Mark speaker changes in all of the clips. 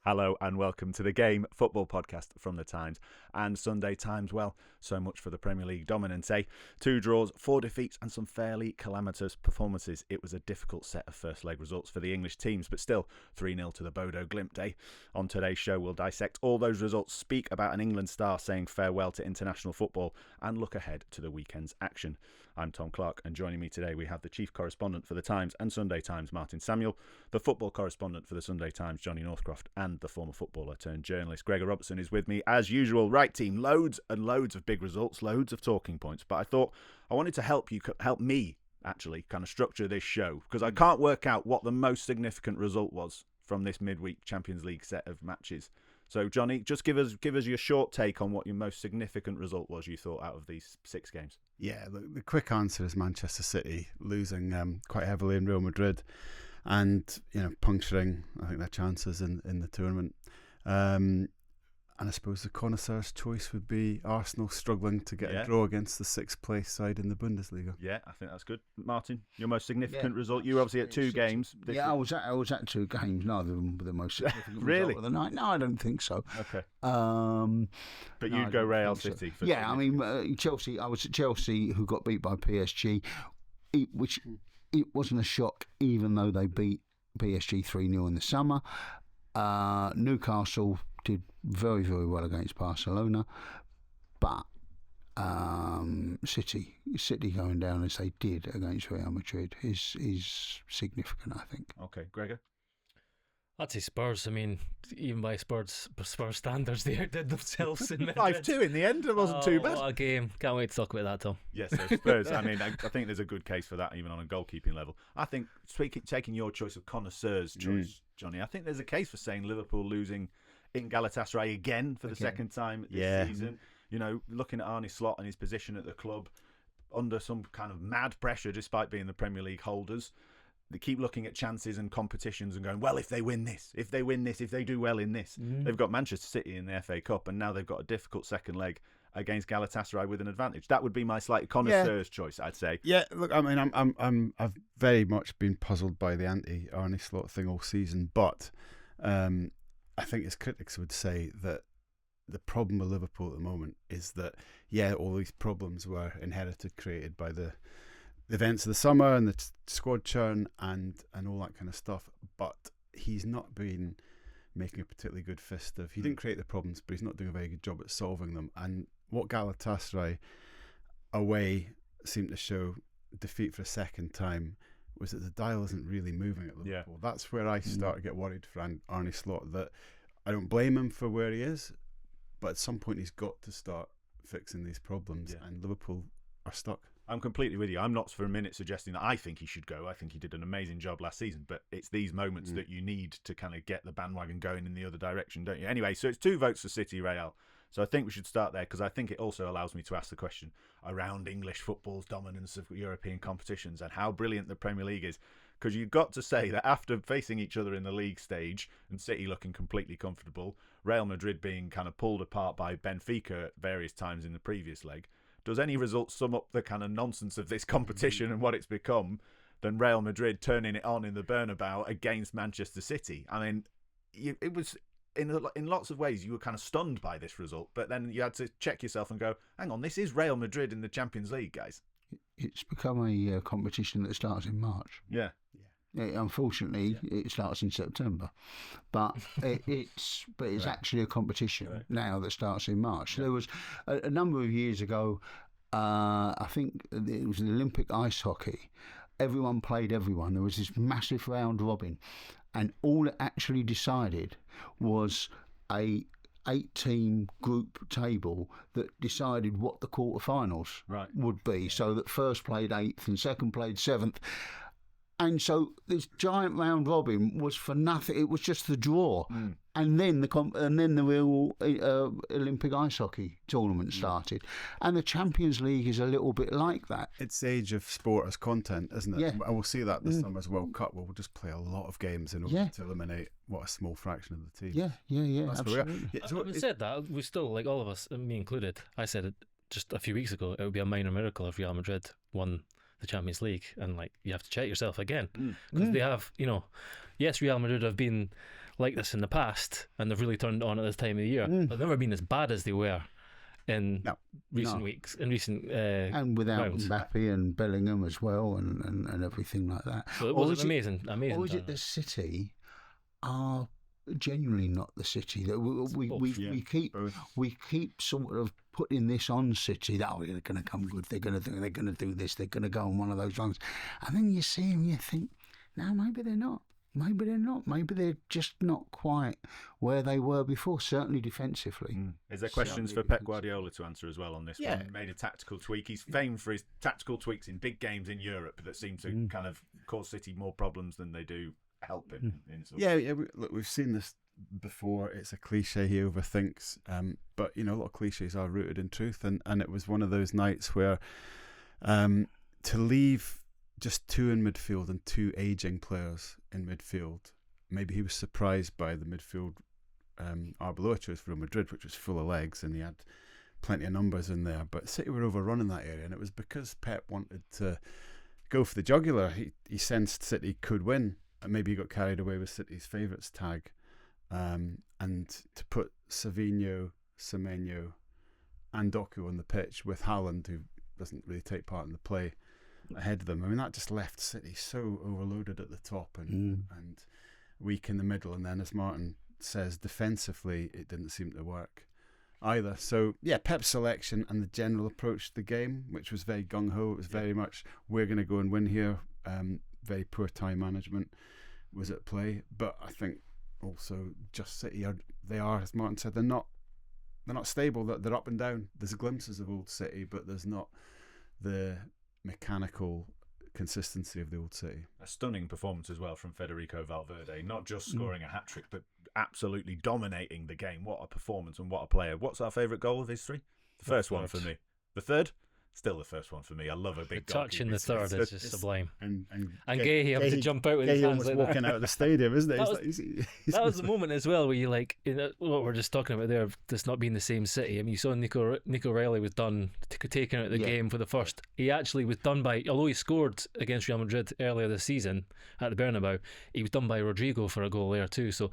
Speaker 1: Hello and welcome to the Game Football Podcast from the Times and Sunday Times. Well, so much for the Premier League dominance, eh? 2 draws, 4 defeats and some fairly calamitous performances. It was a difficult set of first leg results for the English teams, but still 3-0 to the Bodo Glimt, eh? On today's show, we'll dissect all those results, speak about an England star saying farewell to international football and look ahead to the weekend's action. I'm Tom Clark, and joining me today we have the chief correspondent for the Times and Sunday Times, Martin Samuel, the football correspondent for the Sunday Times, Johnny Northcroft, and the former footballer turned journalist, Gregor Robertson, is with me as usual. Right, team, loads and loads of big results, loads of talking points, but I thought I wanted to help me actually kind of structure this show, because I can't work out what the most significant result was from this midweek Champions League set of matches. So, Johnny, just give us your short take on what your most significant result was you thought out of these 6 games.
Speaker 2: Yeah, the quick answer is Manchester City losing quite heavily in Real Madrid, and puncturing I think their chances in the tournament. And I suppose the connoisseur's choice would be Arsenal struggling to get a draw against the 6th place side in the Bundesliga.
Speaker 1: Yeah, I think that's good. Martin, your most significant result? You were obviously at 2 games.
Speaker 3: I was at 2 games. Neither of them were the most significant
Speaker 1: really?
Speaker 3: result of the night. No, I don't think so.
Speaker 1: Okay. But you'd go Real City.
Speaker 3: So. I mean, Chelsea. I was at Chelsea, who got beat by PSG, which it wasn't a shock, even though they beat PSG 3-0 in the summer. Newcastle did very, very well against Barcelona, but City going down as they did against Real Madrid is significant, I think.
Speaker 1: Okay, Gregor?
Speaker 4: I'd say Spurs. I mean, even by Spurs standards, they outdid themselves in Madrid.
Speaker 1: 5-2 in the end. It wasn't too bad.
Speaker 4: What a game. Can't wait to talk about that, Tom.
Speaker 1: Yes, so Spurs. I mean, I think there's a good case for that, even on a goalkeeping level. I think, taking your choice of connoisseur's choice, Johnny, I think there's a case for saying Liverpool losing in Galatasaray again for the second time this season. Looking at Arne Slot and his position at the club under some kind of mad pressure despite being the Premier League holders. They keep looking at chances and competitions and going, well, if they win this, if they do well in this. They've got Manchester City in the FA Cup, and now they've got a difficult second leg against Galatasaray with an advantage. That would be my slightly connoisseur's choice, I'd say.
Speaker 2: Yeah, look, I mean, I've very much been puzzled by the anti-Arne Slot thing all season, but I think his critics would say that the problem with Liverpool at the moment is that, all these problems were inherited, created by the events of the summer and the squad churn and all that kind of stuff, but he's not been making a particularly good fist of. He didn't create the problems, but he's not doing a very good job at solving them. And what Galatasaray away seemed to show, defeat for a second time, was that the dial isn't really moving at Liverpool. That's where I start to get worried for Arne Slot, that I don't blame him for where he is, but at some point he's got to start fixing these problems, and Liverpool are stuck.
Speaker 1: I'm completely with you. I'm not for a minute suggesting that I think he should go. I think he did an amazing job last season, but it's these moments that you need to kind of get the bandwagon going in the other direction, don't you? Anyway, so it's 2 votes for City, Real. So I think we should start there, because I think it also allows me to ask the question around English football's dominance of European competitions and how brilliant the Premier League is. Because you've got to say that after facing each other in the league stage and City looking completely comfortable, Real Madrid being kind of pulled apart by Benfica at various times in the previous leg, does any result sum up the kind of nonsense of this competition and what it's become than Real Madrid turning it on in the Bernabeu against Manchester City? I mean, it was in lots of ways you were kind of stunned by this result, but then you had to check yourself and go, hang on, this is Real Madrid in the Champions League, guys.
Speaker 3: It's become a competition that starts in March.
Speaker 1: Yeah.
Speaker 3: Unfortunately, it starts in September, but it's actually a competition now that starts in March. There was a number of years ago, I think it was the Olympic ice hockey. Everyone played everyone. There was this massive round robin, and all it actually decided was a 8-team group table that decided what the quarterfinals would be. So that first played 8th and second played 7th. And so this giant round robin was for nothing. It was just the draw, and then the real Olympic ice hockey tournament started, and the Champions League is a little bit like that.
Speaker 2: It's the age of sport as content, isn't it?
Speaker 3: Yeah.
Speaker 2: And we'll see that this summer's World Cup. We'll just play a lot of games in order to eliminate a small fraction of the team.
Speaker 3: Yeah, absolutely.
Speaker 4: Having said that, we still, like all of us, me included, I said it just a few weeks ago, it would be a minor miracle if Real Madrid won the Champions League, and you have to check yourself again, because they have, yes, Real Madrid have been like this in the past, and they've really turned on at this time of the year. They've never been as bad as they were in recent weeks, in recent
Speaker 3: and without
Speaker 4: rounds.
Speaker 3: Mbappe and Bellingham as well, and everything like that.
Speaker 4: So it was amazing.
Speaker 3: Or is it the City are genuinely not the City that we keep sort of putting this on City that they're going to come good, they're going to do this, they're going to go on one of those runs, and then you see them, you think, no, maybe they're not. Maybe they're not. Maybe they're just not quite where they were before, certainly defensively.
Speaker 1: Is there questions for Pep Guardiola to answer as well on this one? He made a tactical tweak. He's famed for his tactical tweaks in big games in Europe that seem to kind of cause City more problems than they do help him.
Speaker 2: We've seen this before. It's a cliche, he overthinks. But, a lot of cliches are rooted in truth. And it was one of those nights where to leave just 2 in midfield and 2 ageing players in midfield. Maybe he was surprised by the midfield Arbeloa chose for Real Madrid, which was full of legs, and he had plenty of numbers in there. But City were overrunning that area, and it was because Pep wanted to go for the jugular. He sensed City could win, and maybe he got carried away with City's favourites tag. And to put Savinho, Semenyo, and Doku on the pitch with Haaland, who doesn't really take part in the play, ahead of them. I mean, that just left City so overloaded at the top and weak in the middle. And then, as Martin says, defensively, it didn't seem to work either. So, Pep's selection and the general approach to the game, which was very gung-ho, it was very much, we're going to go and win here. Very poor time management was at play. But I think also just City, they are, as Martin said, they're not stable, they're up and down. There's glimpses of old City, but there's not the mechanical consistency of the old City.
Speaker 1: A stunning performance as well from Federico Valverde, not just scoring a hat-trick, but absolutely dominating the game. What a performance and what a player. What's our favourite goal of his 3? The first one for me. The third? Still the first one for me. I love a big goal.
Speaker 4: Touch in the third is just sublime.
Speaker 2: And
Speaker 4: Gahey having to jump out with his hands like
Speaker 2: walking out of the stadium, isn't it?
Speaker 4: That was the moment as well where you what we're just talking about there, this not being the same City. I mean, you saw Nico Reilly was done, taken out of the game for the first. He actually was done by, although he scored against Real Madrid earlier this season at the Bernabeu, he was done by Rodrigo for a goal there too. So,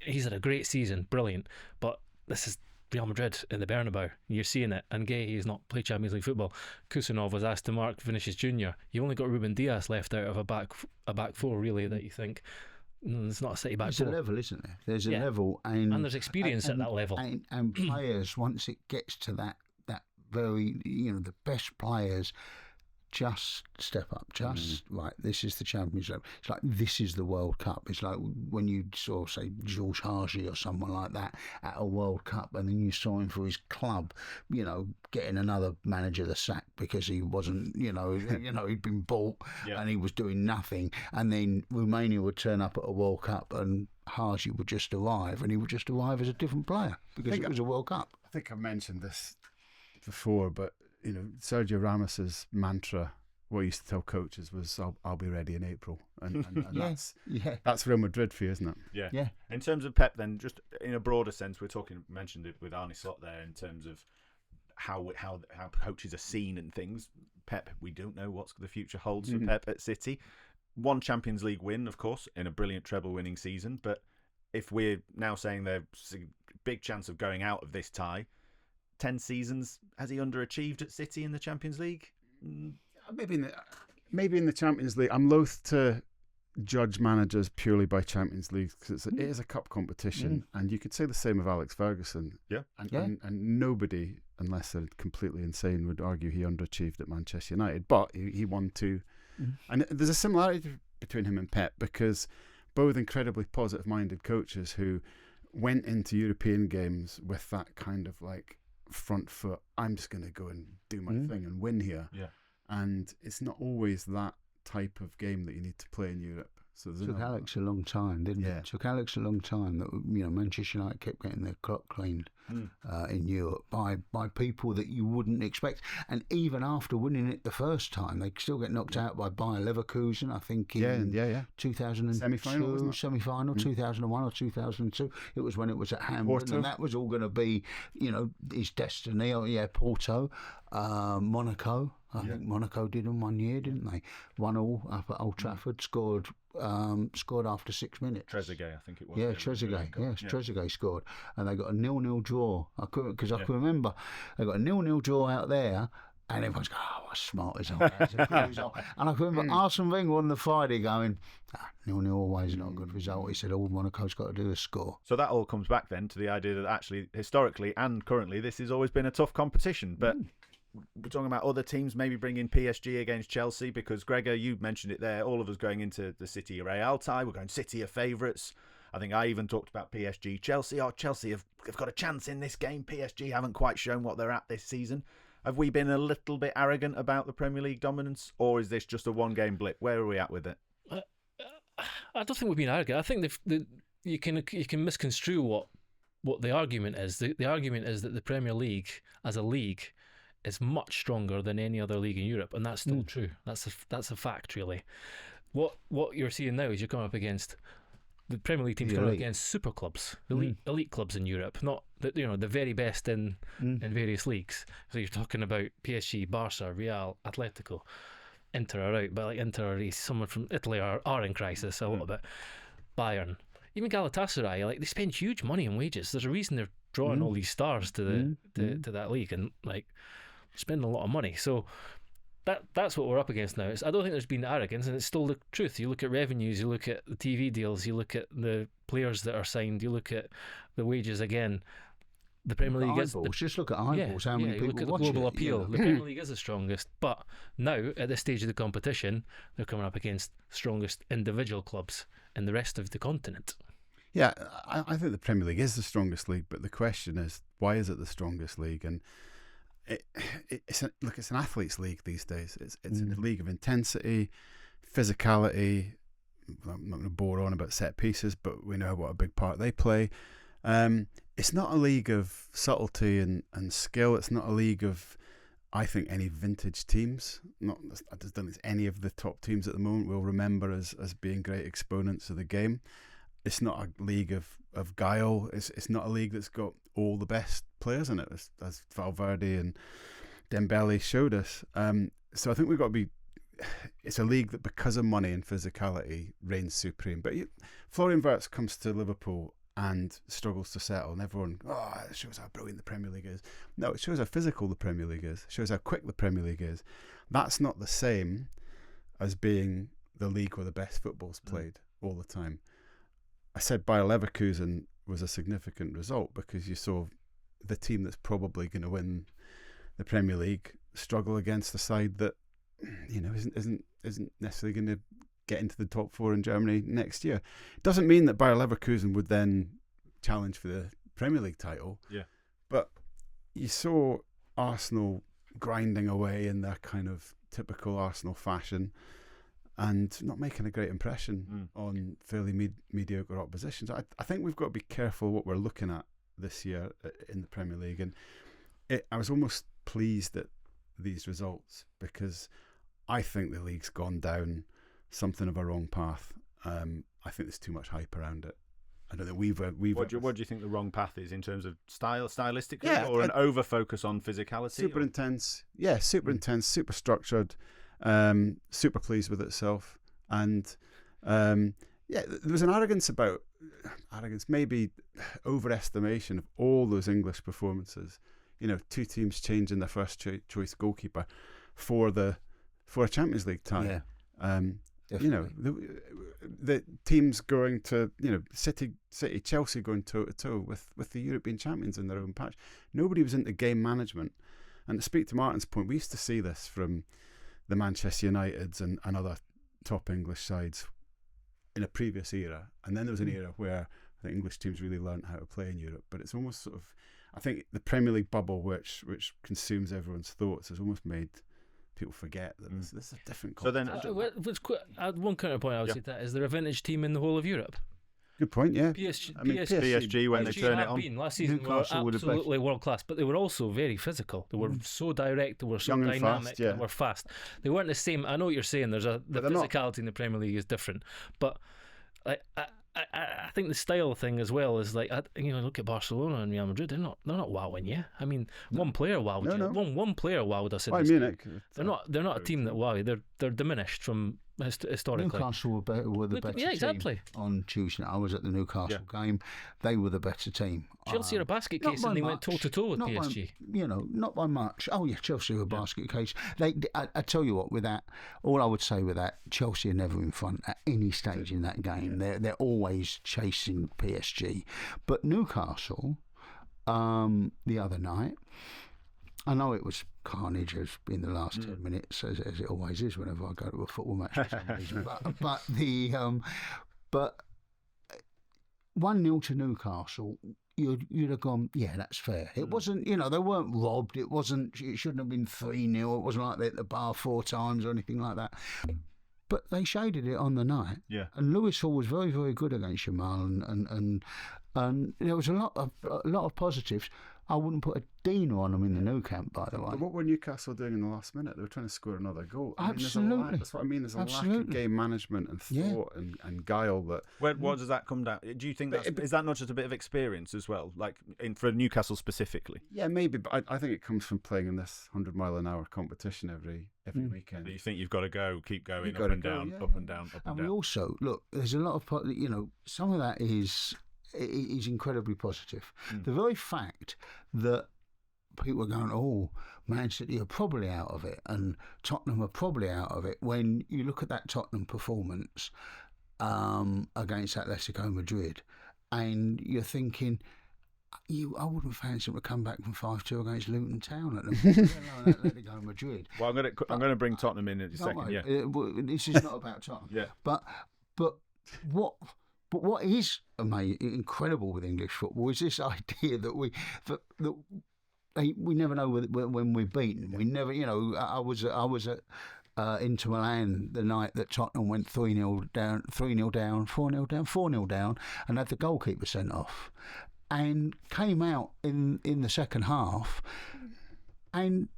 Speaker 4: he's had a great season, brilliant. But this is Real Madrid in the Bernabeu. You're seeing it, and Gahey has not played Champions League football. Kusanov was asked to mark Vinicius Junior. You only got Ruben Diaz left out of a back 4, really, that you think it's not a City back 4.
Speaker 3: There's a level, isn't there? There's a level, and
Speaker 4: there's experience at that level.
Speaker 3: And players, once it gets to that very, the best players just step up, right, this is the Champions League. It's like, this is the World Cup. It's like when you saw, say, George Hargy or someone like that at a World Cup, and then you saw him for his club, getting another manager the sack because he wasn't, he'd been bought and he was doing nothing. And then Romania would turn up at a World Cup and Hargy would just arrive, and he would just arrive as a different player because it was a World Cup.
Speaker 2: I think I've mentioned this before, but Sergio Ramos's mantra, what he used to tell coaches, was I'll be ready in April, and that's Real Madrid for you, isn't it?
Speaker 1: Yeah. In terms of Pep, then, just in a broader sense, mentioned it with Arne Slot there in terms of how coaches are seen and things. Pep, we don't know what the future holds for Pep at City. 1 Champions League win, of course, in a brilliant treble-winning season. But if we're now saying there's a big chance of going out of this tie, 10 seasons, has he underachieved at City in the Champions League?
Speaker 2: Maybe in the Champions League. I'm loath to judge managers purely by Champions League because it is a cup competition, and you could say the same of Alex Ferguson. And nobody, unless they're completely insane, would argue he underachieved at Manchester United. But he won 2, and there's a similarity between him and Pep because both incredibly positive-minded coaches who went into European games with that kind of front foot. I'm just going to go and do my thing and win here. And it's not always that type of game that you need to play in Europe. So it took
Speaker 3: Alex a long time, didn't it? It took Alex a long time that Manchester United kept getting their clock cleaned in Europe by people that you wouldn't expect. And even after winning it the first time, they still get knocked out by Bayer Leverkusen, I think, in 2002, semi-final, 2001 or 2002. It was when it was at Hamburg, and that was all going to be, his destiny. Porto, Monaco. I think Monaco did them one year, didn't they? 1-1 up at Old Trafford, scored scored after 6 minutes.
Speaker 1: Trezeguet, I think it was.
Speaker 3: Yeah, Trezeguet. Yes, Trezeguet scored, and they got a 0-0 draw. I can remember they got a 0-0 draw out there. And everyone's going, oh, what smart is that? And I can remember Arsene Wenger on the Friday going, 0-0 always not a good result. He said, all Monaco's got to do is score.
Speaker 1: So that all comes back then to the idea that actually, historically and currently, this has always been a tough competition. But we're talking about other teams maybe bringing PSG against Chelsea, because Gregor, you mentioned it there, all of us going into the City Real tie, we're going City are favourites. I think I even talked about PSG, Chelsea. Oh, Chelsea have got a chance in this game. PSG haven't quite shown what they're at this season. Have we been a little bit arrogant about the Premier League dominance, or is this just a one-game blip? Where are we at with it?
Speaker 4: I don't think we've been arrogant. I think you can misconstrue what the argument is. The argument is that the Premier League, as a league, is much stronger than any other league in Europe, and that's still true. That's a fact, really. What you're seeing now is you're coming up against the Premier League teams coming up against super clubs, elite clubs in Europe, not the very best in various leagues. So you're talking about PSG, Barca, Real, Atletico. Inter are out, but like Inter are someone from Italy are in crisis a little bit. Bayern, even Galatasaray, like they spend huge money on wages. There's a reason they're drawing all these stars to that league, and like spending a lot of money. So that's what we're up against now. I don't think there's been arrogance, and it's still the truth. You look at revenues, you look at the TV deals, you look at the players that are signed, you look at the wages again. The Premier League is
Speaker 3: just look at eyeballs. How many people
Speaker 4: look at
Speaker 3: watch
Speaker 4: the global
Speaker 3: it,
Speaker 4: appeal. The Premier League is the strongest, but now at this stage of the competition, they're coming up against strongest individual clubs in the rest of the continent.
Speaker 2: Yeah, I think the Premier League is the strongest league, but the question is, why is it the strongest league? And it's an athletes' league these days. It's a league of intensity, physicality. I'm not going to bore on about set pieces, but we know what a big part they play. It's not a league of subtlety and skill. It's not a league of, I think, any vintage teams. I don't think any of the top teams at the moment we'll remember as being great exponents of the game. It's not a league of guile. It's not a league that's got all the best players in it, as Valverde and Dembele showed us. So I think we've got to be... It's a league that, because of money and physicality, reigns supreme. But Florian Wirtz comes to Liverpool and struggles to settle, and everyone, it shows how brilliant the Premier League is. No, it shows how physical the Premier League is. It shows how quick the Premier League is. That's not the same as being the league where the best football's played all the time. I said Bayer Leverkusen was a significant result because you saw the team that's probably going to win the Premier League struggle against a side that isn't necessarily going to get into the top four in Germany next year. It doesn't mean that Bayer Leverkusen would then challenge for the Premier League title. Yeah. But you saw Arsenal grinding away in their kind of typical Arsenal fashion and not making a great impression on fairly mediocre opposition. So I think we've got to be careful what we're looking at this year in the Premier League. And I was almost pleased at these results because I think the league's gone down something of a wrong path. I think there's too much hype around it. I don't think we've. What do you think the wrong path is in terms of stylistically, or an over focus on physicality? Super intense, intense, super structured, super pleased with itself, and there was an arrogance, maybe overestimation of all those English performances. Two teams changing their first choice goalkeeper for a Champions League tie. Yeah. The teams going to City, Chelsea going toe to toe with the European champions in their own patch. Nobody was into game management. And to speak to Martin's point, we used to see this from the Manchester Uniteds and other top English sides in a previous era. And then there was an era where I think English teams really learned how to play in Europe. But it's almost sort of, I think the Premier League bubble, which consumes everyone's thoughts, has almost made people forget that this is a different competition.
Speaker 4: So then, one counterpoint I would say to that is, there a vintage team in the whole of Europe?
Speaker 2: Good point, yeah.
Speaker 1: PSG when they turn it on.
Speaker 4: Last season were absolutely world class, but they were also very physical. They were so direct, they were so dynamic,
Speaker 2: fast,
Speaker 4: they were fast. They weren't the same. I know what you're saying. The physicality in the Premier League is different, but I think the style thing as well is like, look at Barcelona and Real Madrid. They're not wowing you. I mean, one player wowed you. One player wowed us.
Speaker 2: Munich.
Speaker 4: They're not a team that wow. They're diminished from historically.
Speaker 3: Newcastle were the better
Speaker 4: exactly.
Speaker 3: team on Tuesday. I was at the Newcastle game. They were the better team.
Speaker 4: Chelsea are a basket case, and they went toe-to-toe with PSG.
Speaker 3: Not by much. Oh, yeah, Chelsea were a basket case. I tell you what, with that, all I would say with that, Chelsea are never in front at any stage in that game. They're always chasing PSG. But Newcastle, the other night, I know it was carnage in the last 10 minutes, as it always is whenever I go to a football match for some reason. But 1-0 to Newcastle, you'd have gone, yeah, that's fair. It wasn't, they weren't robbed. It shouldn't have been 3-0. It wasn't like they hit the bar 4 times or anything like that. But they shaded it on the night. Yeah. And Lewis Hall was very, very good against Jamal, and there was a lot of positives. I wouldn't put a Dino on them in the Nou Camp, by the way.
Speaker 2: But what were Newcastle doing in the last minute? They were trying to score another goal.
Speaker 3: Absolutely.
Speaker 2: That's what I mean. There's a lack of game management and thought and guile. What
Speaker 1: does that come down? Do you think is that not just a bit of experience as well, like for Newcastle specifically?
Speaker 2: Yeah, maybe. But I think it comes from playing in this 100-mile-an-hour competition every weekend.
Speaker 1: You think you've got to keep going up and down, up and down, up and down.
Speaker 3: We also look. There's a lot of some of that is incredibly positive. The very fact that people are going, oh, Man City are probably out of it and Tottenham are probably out of it, when you look at that Tottenham performance against Atletico Madrid and you're thinking, I wouldn't fancy them to come back from 5-2 against Luton Town at Atletico Madrid.
Speaker 1: Well, I'm going to bring Tottenham in a second. Yeah,
Speaker 3: this is not about Tottenham.
Speaker 1: Yeah,
Speaker 3: but what is incredible with English football is this idea that we never know when we're beaten. We never, I was at Inter Milan the night that Tottenham went 3-0 down, 4-0 down, and had the goalkeeper sent off, and came out in the second half and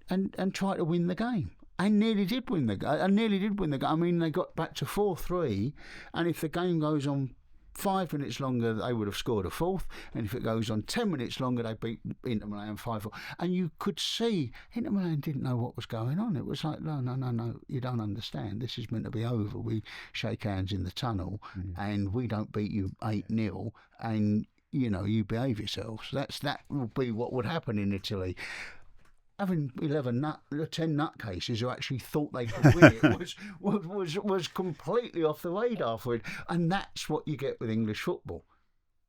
Speaker 3: tried to win the game. I nearly did win the game. I mean, they got back to 4-3, and if the game goes on 5 minutes longer, they would have scored a fourth, and if it goes on 10 minutes longer, they beat Inter Milan 5-4. And you could see Inter Milan didn't know what was going on. It was like, no, you don't understand. This is meant to be over. We shake hands in the tunnel, and we don't beat you 8-0, and you behave yourselves. That would be what would happen in Italy. Having 10 nutcases who actually thought they could win it was completely off the radar for it, and that's what you get with English football.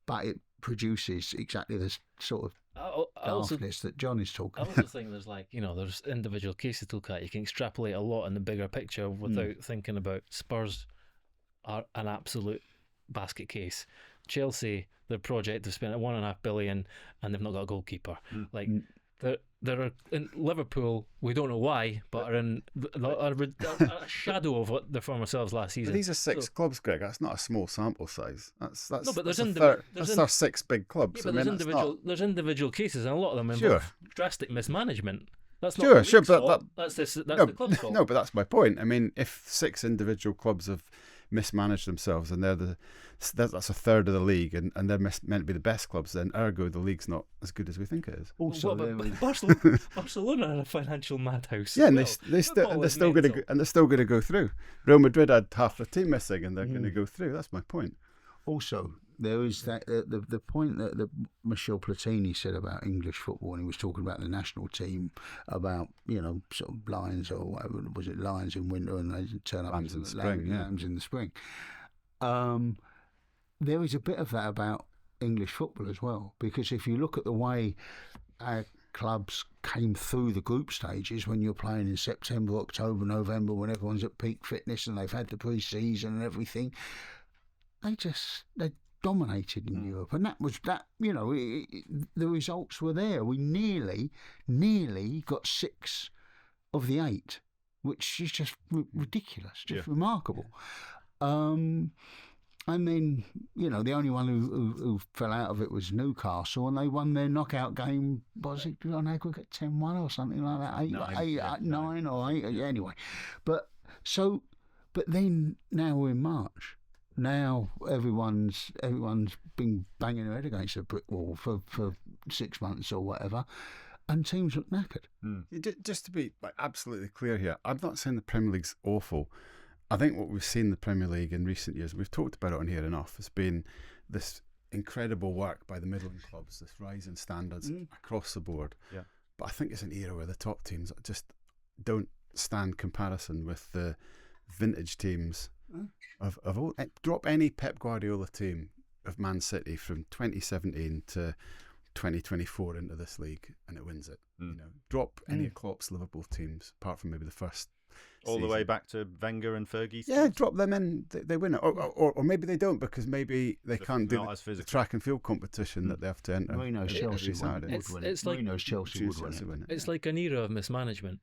Speaker 3: But it produces exactly the sort of daftness that John is talking about.
Speaker 4: I also think there's individual cases to look at. You can extrapolate a lot in the bigger picture without thinking about Spurs are an absolute basket case. Chelsea, their project, they've spent $1.5 billion and they've not got a goalkeeper. There are in Liverpool, we don't know why, but are in a shadow of what their former selves last season.
Speaker 2: But these are 6 clubs, Greg. That's not a small sample size. That's our 6 big clubs.
Speaker 4: Yeah, but there's individual cases, and a lot of them involve drastic mismanagement. That's not that's the club's fault.
Speaker 2: No, but that's my point. I mean, if 6 individual clubs have mismanaged themselves and that's a third of the league, and they're meant to be the best clubs, then ergo the league's not as good as we think it is.
Speaker 4: Also, Barcelona are a financial madhouse.
Speaker 2: Yeah, and they're still going to go through. Real Madrid had half the team missing, and they're going to go through. That's my point.
Speaker 3: Also, there is that the point that Michel Platini said about English football, and he was talking about the national team, about sort of Lions or whatever, was it Lions in winter and they turn up
Speaker 2: Lambs in spring,
Speaker 3: Lambs in the spring. There is a bit of that about English football as well, because if you look at the way our clubs came through the group stages, when you're playing in September, October, November, when everyone's at peak fitness and they've had the pre-season and everything, they dominated in Europe, and the results were there. We nearly got 6 of the 8, which is just ridiculous, just remarkable. And then, the only one who fell out of it was Newcastle, and they won their knockout game, was it on aggregate 10-1 or something like that? 9 or 8, anyway. But then now we're in March. Now everyone's been banging their head against a brick wall for 6 months or whatever, and teams look knackered.
Speaker 2: Just to be absolutely clear here, I'm not saying the Premier League's awful. I think what we've seen in the Premier League in recent years, we've talked about it on here enough, has been this incredible work by the middling clubs, this rise in standards across the board.
Speaker 1: Yeah.
Speaker 2: But I think it's an era where the top teams just don't stand comparison with the vintage teams of all. Drop any Pep Guardiola team of Man City from 2017 to 2024 into this league and it wins it. You know, drop any of Klopp's Liverpool teams apart from maybe the first
Speaker 1: all
Speaker 2: season.
Speaker 1: the way back to Wenger and Fergie.
Speaker 2: Yeah, drop them in, they win it, or maybe they don't because maybe they can't do the track and field competition that they have to enter.
Speaker 3: Mourinho's Chelsea would win it.
Speaker 4: It's like
Speaker 3: Mourinho's Chelsea would win it.
Speaker 4: It's like an era of mismanagement.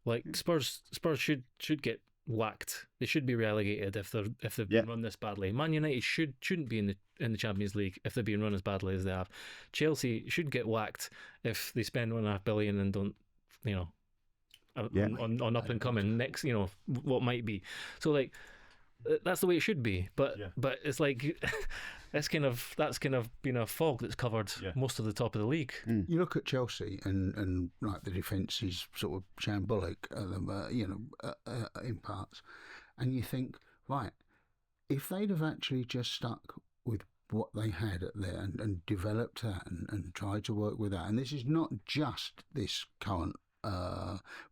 Speaker 4: Like Spurs should get whacked. They should be relegated if they've been run this badly. Man United shouldn't be in the Champions League if they're being run as badly as they have. Chelsea should get whacked if they spend $1.5 billion and don't, on up and coming next, what might be. So like that's the way it should be. But it's like that's kind of been a fog that's covered most of the top of the league.
Speaker 3: You look at Chelsea and like the defence is sort of shambolic, in parts, and you think, right, if they'd have actually just stuck with what they had at there and developed that and tried to work with that, and this is not just this current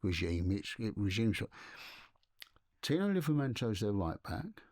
Speaker 3: regime, it regimes. Tino Livramanto's their right back,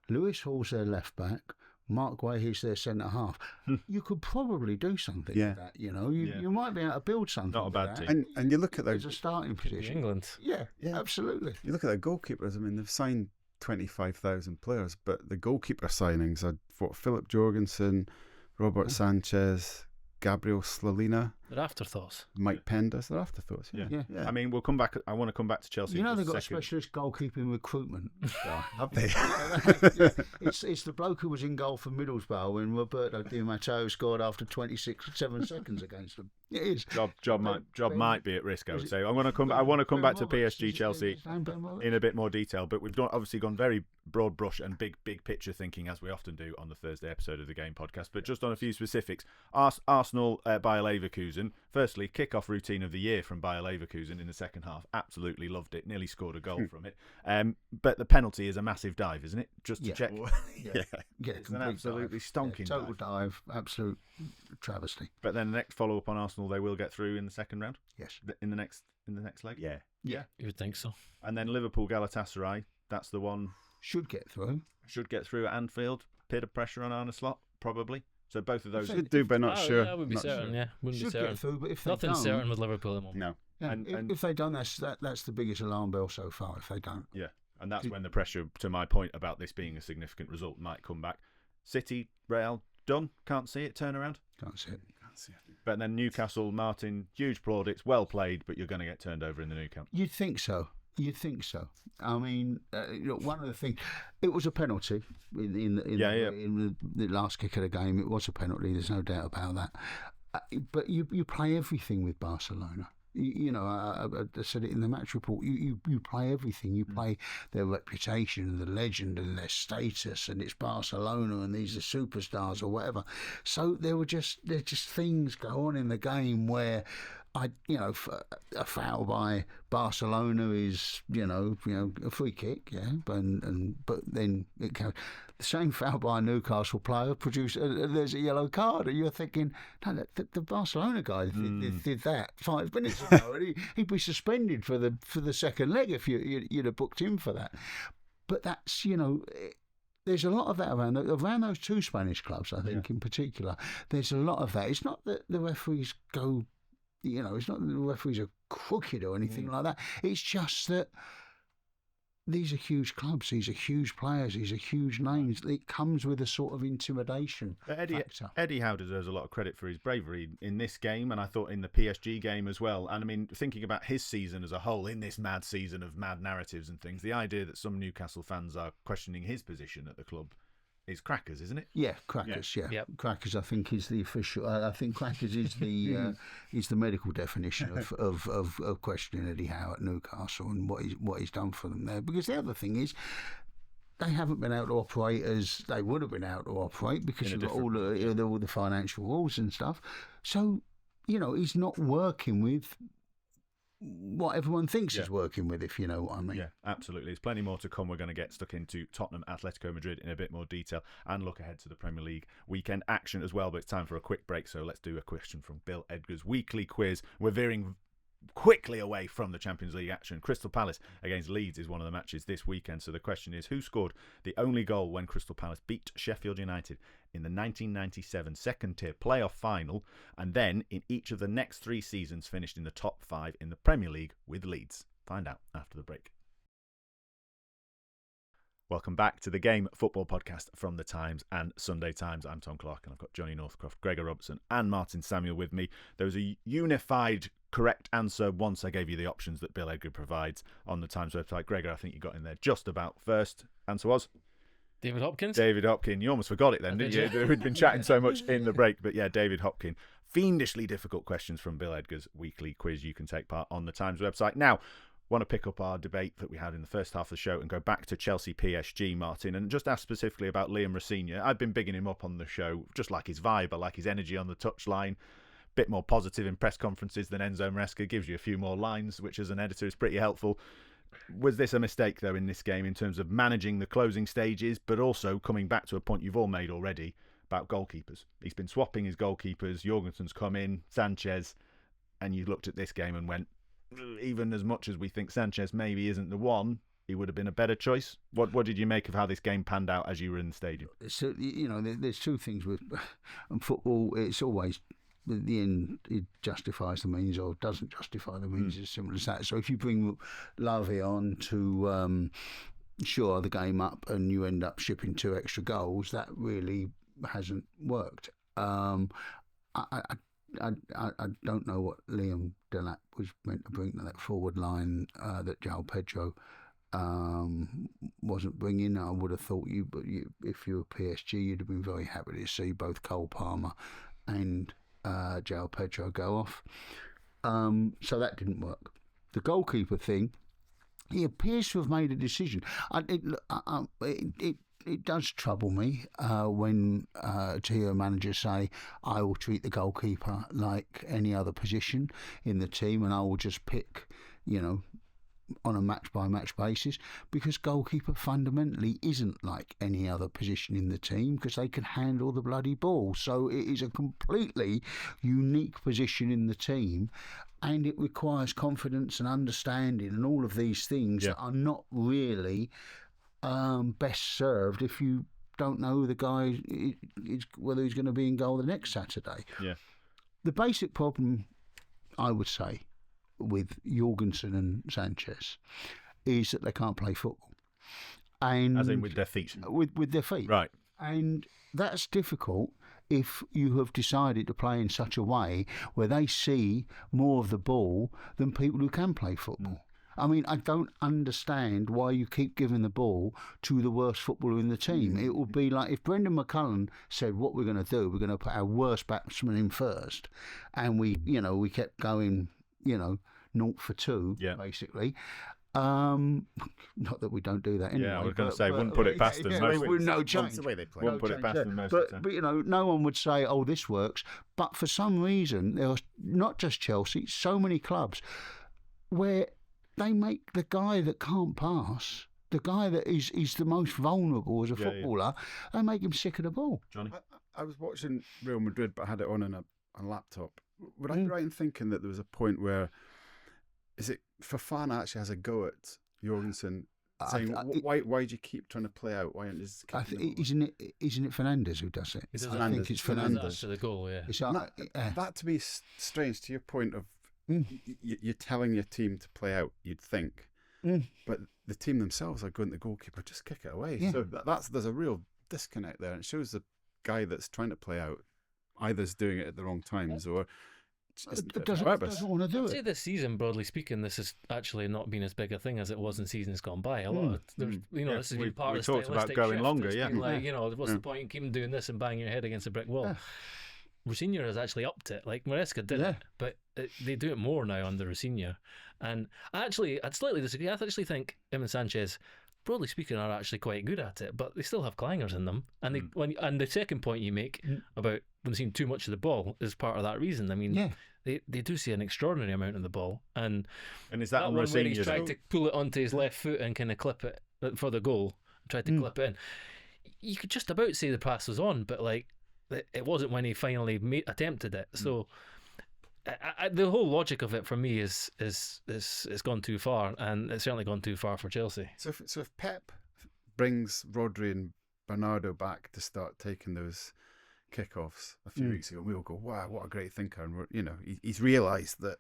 Speaker 3: Lewis Hall's their left back, Mark Wayhe's their centre half. You could probably do something with that, You might be able to build something.
Speaker 1: Not a bad team.
Speaker 2: And you look at those
Speaker 3: as a starting position.
Speaker 4: England.
Speaker 3: Yeah, absolutely.
Speaker 2: You look at their goalkeepers. I mean, they've signed 25,000 players, but the goalkeeper signings are Philip Jorgensen, Robert Sanchez, Gabriel Slalina.
Speaker 4: They're afterthoughts.
Speaker 2: Mike Penders. They're afterthoughts. Yeah.
Speaker 1: I mean, we'll come back. I want to come back to Chelsea.
Speaker 3: They've got a specialist goalkeeping recruitment guy.
Speaker 2: Have they?
Speaker 3: It's the bloke who was in goal for Middlesbrough when Roberto Di Matteo scored after 7 seconds against them. It is.
Speaker 1: Job might be at risk, I would say. I want to come back to PSG Chelsea in a bit more detail, but we've obviously gone very broad brush and big picture thinking, as we often do on the Thursday episode of the Game podcast. But just on a few specifics, Arsenal Bayer Leverkusen. Firstly, kick-off routine of the year from Bayer Leverkusen in the second half. Absolutely loved it. Nearly scored a goal from it. But the penalty is a massive dive, isn't it? Just to check.
Speaker 2: It's
Speaker 1: an absolutely stonking
Speaker 3: total dive. Absolute travesty.
Speaker 1: But then the next follow-up on Arsenal, they will get through in the second round?
Speaker 3: Yes.
Speaker 1: In the next leg? Yeah.
Speaker 4: You would think so.
Speaker 1: And then Liverpool Galatasaray, that's the one.
Speaker 3: Should get through
Speaker 1: at Anfield. Bit of pressure on Arne Slot, probably. So both of those
Speaker 2: should do, but not sure.
Speaker 4: Yeah, I would be certain. Sure. Yeah, wouldn't
Speaker 3: should
Speaker 4: be certain.
Speaker 3: Get through, but if they
Speaker 4: nothing's
Speaker 3: don't,
Speaker 4: certain with Liverpool at the moment.
Speaker 2: No.
Speaker 3: Yeah, and if they don't, that's the biggest alarm bell so far. If they don't,
Speaker 1: and that's when the pressure, to my point about this being a significant result, might come back. City, Real, done. Can't see it. Turnaround.
Speaker 3: Can't see it.
Speaker 1: But then Newcastle, Martin, huge plaudits, well played, but you're going to get turned over in the Nou Camp.
Speaker 3: You'd think so. I mean, one of the things, it was a penalty in the last kick of the game. It was a penalty. There's no doubt about that. But you play everything with Barcelona. I said it in the match report. You play everything. You play their reputation and the legend and their status, and it's Barcelona and these are superstars or whatever. So there's just things go on in the game where a foul by Barcelona is a free kick, but then it can. The same foul by a Newcastle player there's a yellow card, and you're thinking, no, the Barcelona guy did that 5 minutes ago, and he'd be suspended for the second leg if you'd have booked him for that. But that's there's a lot of that around those two Spanish clubs, I think, in particular. There's a lot of that. It's not that the referees go. It's not that the referees are crooked or anything like that. It's just that these are huge clubs, these are huge players, these are huge names. It comes with a sort of intimidation factor.
Speaker 1: Eddie Howe deserves a lot of credit for his bravery in this game, and I thought in the PSG game as well. And I mean, thinking about his season as a whole, in this mad season of mad narratives and things, the idea that some Newcastle fans are questioning his position at the club is crackers, isn't it?
Speaker 3: Yeah, crackers. Yeah.
Speaker 4: Yep.
Speaker 3: Crackers. I think is the official. I think crackers is the medical definition of questioning Eddie Howe at Newcastle and what he's done for them there. Because the other thing is, they haven't been able to operate as they would have been able to operate because of all the financial rules and stuff. So he's not working with what everyone thinks is working with, if you know what I mean.
Speaker 1: Yeah, absolutely. There's plenty more to come. We're going to get stuck into Tottenham, Atletico Madrid in a bit more detail and look ahead to the Premier League weekend action as well. But it's time for a quick break, so let's do a question from Bill Edgar's weekly quiz. We're veering quickly away from the Champions League action. Crystal Palace against Leeds is one of the matches this weekend. So the question is, who scored the only goal when Crystal Palace beat Sheffield United in the 1997 second-tier playoff final, and then in each of the next 3 seasons finished in the top 5 in the Premier League with Leeds? Find out after the break. Welcome back to the Game Football Podcast from The Times and Sunday Times. I'm Tom Clark and I've got Johnny Northcroft, Gregor Robertson and Martin Samuel with me. There was a unified correct answer once I gave you the options that Bill Edgar provides on the Times website. Gregor, I think you got in there just about first. Answer was?
Speaker 4: David Hopkins.
Speaker 1: David Hopkins. You almost forgot it then, didn't you? We'd been chatting so much in the break. But yeah, David Hopkins. Fiendishly difficult questions from Bill Edgar's weekly quiz. You can take part on the Times website. Now, want to pick up our debate that we had in the first half of the show and go back to Chelsea PSG, Martin, and just ask specifically about Liam Rosenior. I've been bigging him up on the show, just like his vibe. I like his energy on the touchline. Bit more positive in press conferences than Enzo Maresca. Gives you a few more lines, which as an editor is pretty helpful. Was this a mistake, though, in this game in terms of managing the closing stages, but also coming back to a point you've all made already about goalkeepers? He's been swapping his goalkeepers. Jorgensen's come in, Sanchez, and you looked at this game and went, even as much as we think Sanchez maybe isn't the one, he would have been a better choice. What did you make of how this game panned out as you were in the stadium?
Speaker 3: So, there's two things with football. It's always, at the end, it justifies the means or doesn't justify the means. As simple as that. So if you bring Lavie on to shore the game up and you end up shipping 2 extra goals, that really hasn't worked. I don't know what Liam Delap was meant to bring to that forward line that João Pedro wasn't bringing. I would have thought if you were PSG, you'd have been very happy to see both Cole Palmer and João Pedro go off. So that didn't work. The goalkeeper thing, he appears to have made a decision. It does trouble me when to hear a manager say, I will treat the goalkeeper like any other position in the team and I will just pick, on a match-by-match basis, because goalkeeper fundamentally isn't like any other position in the team because they can handle the bloody ball. So it is a completely unique position in the team and it requires confidence and understanding and all of these things that are not really best served if you don't know the guy is whether he's going to be in goal the next Saturday. Yeah. The basic problem, I would say, with Jorgensen and Sanchez is that they can't play football. And
Speaker 1: as in with their feet.
Speaker 3: With their feet.
Speaker 1: Right.
Speaker 3: And that's difficult if you have decided to play in such a way where they see more of the ball than people who can play football. I mean, I don't understand why you keep giving the ball to the worst footballer in the team. It would be like if Brendan McCullum said, what we're going to do, we're going to put our worst batsman in first. And we kept going, 0 for 2, basically. Not that we don't do that anyway.
Speaker 1: Yeah, I was going to say, wouldn't put it past them.
Speaker 3: No change.
Speaker 2: The way they play.
Speaker 1: Wouldn't put it past them most of the time.
Speaker 3: But, no one would say, oh, this works. But for some reason, there was not just Chelsea, so many clubs where they make the guy that can't pass, the guy that is the most vulnerable as a footballer, they make him sick of the ball.
Speaker 1: Johnny?
Speaker 2: I was watching Real Madrid, but I had it on a laptop. Would I be right in thinking that there was a point where, is it Fofana actually has a go at Jorgensen, saying, why do you keep trying to play out? Why aren't you
Speaker 3: isn't it Fernandes who does it? I think it's Fernandes.
Speaker 4: After the goal, yeah.
Speaker 2: That to me is strange, to your point of you're telling your team to play out, you'd think. But the team themselves are going to the goalkeeper, just kick it away. Yeah. So there's a real disconnect there. And it shows the guy that's trying to play out either's doing it at the wrong times or
Speaker 3: doesn't want to do it.
Speaker 4: I'd say this season, broadly speaking, this has actually not been as big a thing as it was in seasons gone by. A lot of, this has been part of the
Speaker 1: talked about going
Speaker 4: shift.
Speaker 1: longer,
Speaker 4: What's the point in keeping doing this and banging your head against a brick wall? Yeah. Rosenior has actually upped it, like Maresca did, but they do it more now under Rosenior. And I'd slightly disagree. I actually think him and Sanchez, broadly speaking, are actually quite good at it, but they still have clangers in them. And and the second point you make about them seeing too much of the ball is part of that reason. I mean, they do see an extraordinary amount of the ball, and
Speaker 1: is that on
Speaker 4: one where he's
Speaker 1: Rosenior?
Speaker 4: tried to pull it onto his left foot and kind of clip it for the goal, tried to clip it in. You could just about say the pass was on, but like it wasn't when he finally attempted it. So the whole logic of it for me is gone too far, and it's certainly gone too far for Chelsea.
Speaker 2: So if Pep brings Rodri and Bernardo back to start taking those kickoffs a few weeks ago, we all go, wow, what a great thinker. And he's realised that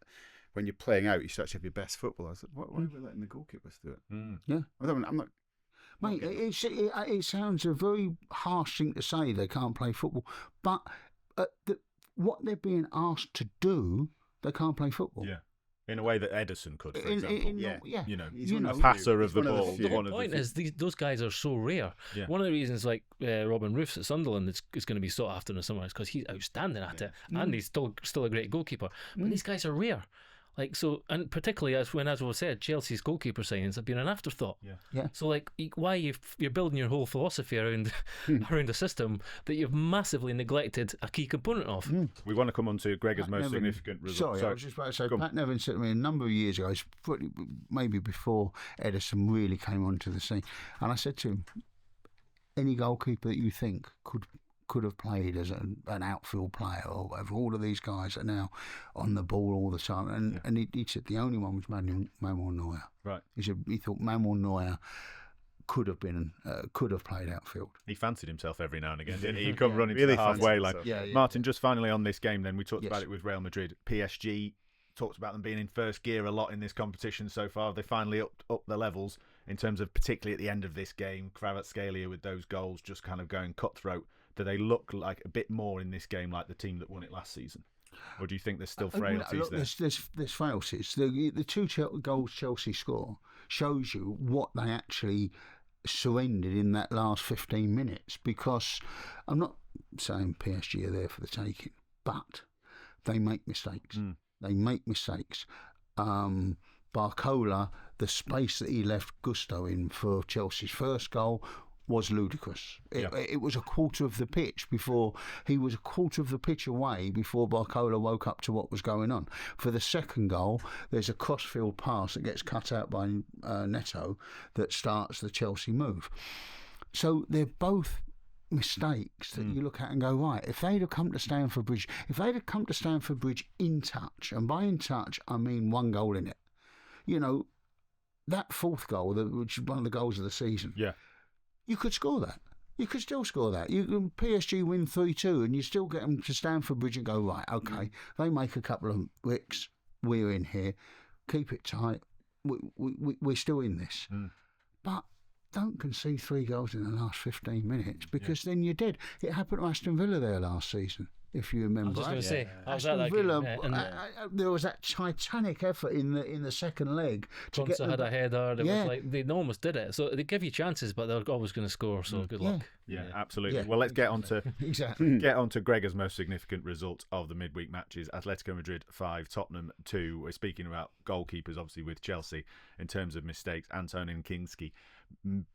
Speaker 2: when you're playing out, you should actually have your best footballers. Why are we letting the goalkeepers do it?
Speaker 3: Yeah.
Speaker 2: I'm not.
Speaker 3: Mate, it sounds a very harsh thing to say, they can't play football, but what they're being asked to do, they can't play football.
Speaker 1: Yeah. In a way that Edison could, for example.
Speaker 3: He's
Speaker 1: a passer of the ball.
Speaker 4: The point is, those guys are so rare.
Speaker 1: Yeah.
Speaker 4: One of the reasons, like Robin Roofs at Sunderland, is going to be sought after in the summer is because he's outstanding at it, and he's still a great goalkeeper. But these guys are rare. Like, so, and particularly as was said, Chelsea's goalkeeper signings have been an afterthought.
Speaker 3: Yeah.
Speaker 4: So, like, why you're building your whole philosophy around a system that you've massively neglected a key component of.
Speaker 1: We want to come on to Gregor's most significant result.
Speaker 3: Sorry, I was just about to say, Pat Nevin said to me a number of years ago, maybe before Edison really came onto the scene, and I said to him, any goalkeeper that you think could have played as an outfield player or whatever. All of these guys are now on the ball all the time. And he said the only one was Manuel Neuer.
Speaker 1: Right.
Speaker 3: He thought Manuel Neuer could have played outfield.
Speaker 1: He fancied himself every now and again, didn't he? He'd come running
Speaker 2: really
Speaker 1: to the halfway line. Martin, just finally on this game then, we talked about it with Real Madrid. PSG, talked about them being in first gear a lot in this competition so far. They finally up the levels in terms of, particularly at the end of this game, Kvaratskhelia with those goals just kind of going cutthroat. Do they look like a bit more in this game like the team that won it last season? Or do you think there's still frailties there?
Speaker 3: There's frailties. The two goals Chelsea score shows you what they actually surrendered in that last 15 minutes, because I'm not saying PSG are there for the taking, but they make mistakes. They make mistakes. Barcola, the space that he left Gusto in for Chelsea's first goal was ludicrous. It was a quarter of the pitch away before Barcola woke up to what was going on. For the second goal, there's a crossfield pass that gets cut out by Neto that starts the Chelsea move. So they're both mistakes that you look at and go, right, if they'd have come to Stamford Bridge in touch, and by in touch I mean one goal in it, that fourth goal, which is one of the goals of the season, you could score that. You could still score that. PSG win 3-2 and you still get them to Stamford Bridge and go, right, okay, they make a couple of wicks, we're in here, keep it tight, we're still in this. But don't concede 3 goals in the last 15 minutes, because then you're dead. It happened to Aston Villa there last season, if you remember.
Speaker 4: I was just going to say,
Speaker 3: Aston Villa, there was that titanic effort in the second leg.
Speaker 4: Konsa had a header. Was like, they almost did it. So they give you chances, but they're always going to score. So good luck.
Speaker 1: Yeah, absolutely. Well, let's get on to Gregor's most significant result of the midweek matches. Atletico Madrid 5, Tottenham 2. We're speaking about goalkeepers, obviously, with Chelsea in terms of mistakes. Antonin Kinski,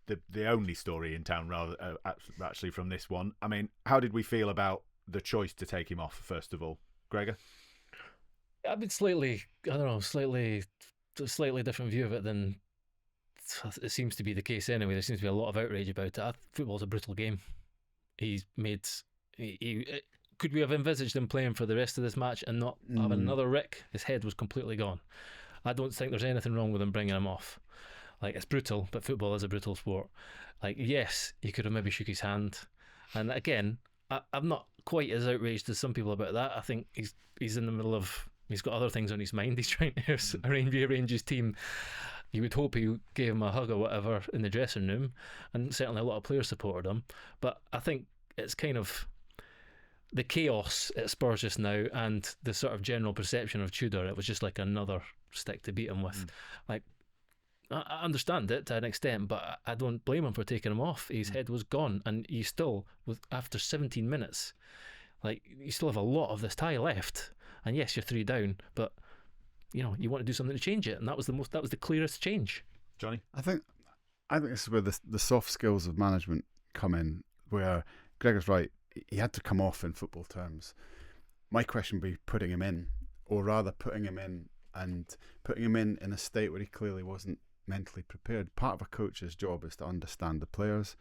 Speaker 1: the only story in town, rather actually, from this one. I mean, how did we feel about the choice to take him off, first of all? Gregor?
Speaker 4: I've been slightly different view of it than it seems to be the case anyway. There seems to be a lot of outrage about it. Football's a brutal game. Could we have envisaged him playing for the rest of this match and not having another Rick? His head was completely gone. I don't think there's anything wrong with him bringing him off. Like, it's brutal, but football is a brutal sport. Like, yes, you could have maybe shook his hand. And again, I'm not quite as outraged as some people about that. I think he's in the middle of, he's got other things on his mind. He's trying to rearrange his team. You would hope he gave him a hug or whatever in the dressing room, and certainly a lot of players supported him. But I think it's kind of the chaos at Spurs just now and the sort of general perception of Tudor. It was just like another stick to beat him with. Like, I understand it to an extent, but I don't blame him for taking him off. His head was gone, and you still, after 17 minutes, like, you still have a lot of this tie left. And yes, you're 3 down, but you want to do something to change it, and that was the clearest change. Johnny,
Speaker 2: I think this is where the soft skills of management come in. Where Gregor's right, he had to come off in football terms. My question would be putting him in, or rather putting him in in a state where he clearly wasn't mentally prepared. Part of a coach's job is to understand the players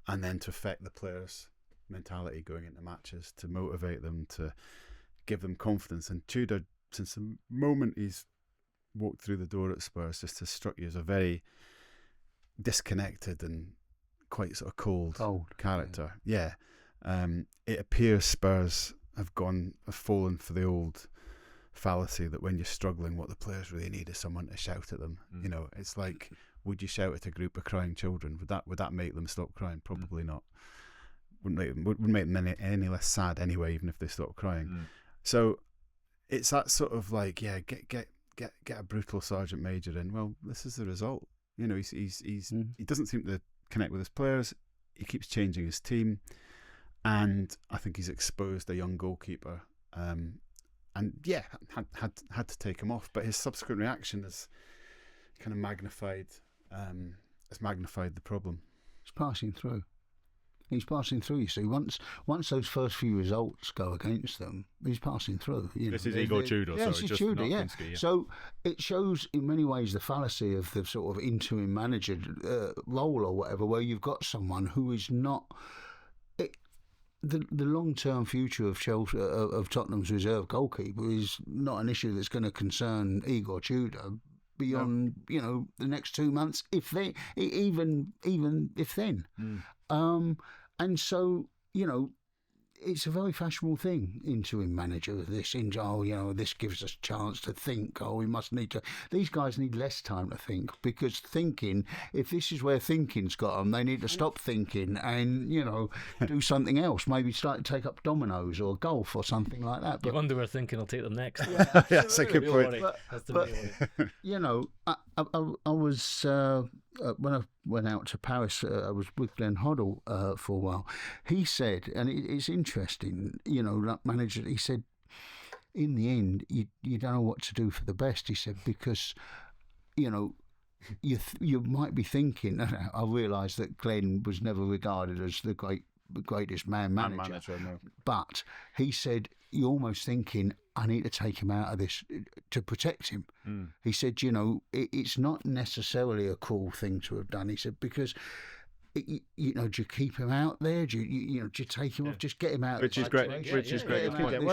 Speaker 2: and then to affect the players' mentality going into matches, to motivate them, to give them confidence. And Tudor, since the moment he's walked through the door at Spurs, just has struck you as a very disconnected and quite sort of cold character. Yeah. It appears Spurs have fallen for the old fallacy that when you're struggling, what the players really need is someone to shout at them. You know, it's like, would you shout at a group of crying children? Would that make them stop crying? Probably not. Wouldn't make them any less sad anyway, even if they stop crying. So it's that sort of like, get a brutal sergeant major in. Well, this is the result. You know, he doesn't seem to connect with his players. He keeps changing his team, and I think he's exposed a young goalkeeper. And had to take him off, but his subsequent reaction has kind of magnified the problem.
Speaker 3: He's passing through. You see, once those first few results go against them, he's passing through.
Speaker 1: This is Igor Tudor,
Speaker 3: this is Tudor,
Speaker 1: Kinski,
Speaker 3: So it shows in many ways the fallacy of the sort of interim manager role or whatever, where you've got someone who is not. The long-term future of Chelsea, of Tottenham's reserve goalkeeper is not an issue that's going to concern Igor Tudor beyond the next 2 months, even if then. And so it's a very fashionable thing, interim manager of this. This gives us a chance to think. We must need to. These guys need less time to think, because thinking, if this is where thinking's got them, they need to stop thinking and do something else. Maybe start to take up dominoes or golf or something like that.
Speaker 4: But you wonder where thinking will take them next.
Speaker 2: That's a good point.
Speaker 3: I was when I went out to Paris, I was with Glenn Hoddle for a while. He said, and it's interesting, manager. He said, in the end, you don't know what to do for the best. He said, because you might be thinking. I realised that Glenn was never regarded as the greatest manager.
Speaker 2: No.
Speaker 3: But he said, you're almost thinking, I need to take him out of this to protect him. He said, it's not necessarily a cruel thing to have done. He said, because do you keep him out there? Do you take him off? Just get him out.
Speaker 2: Which is great.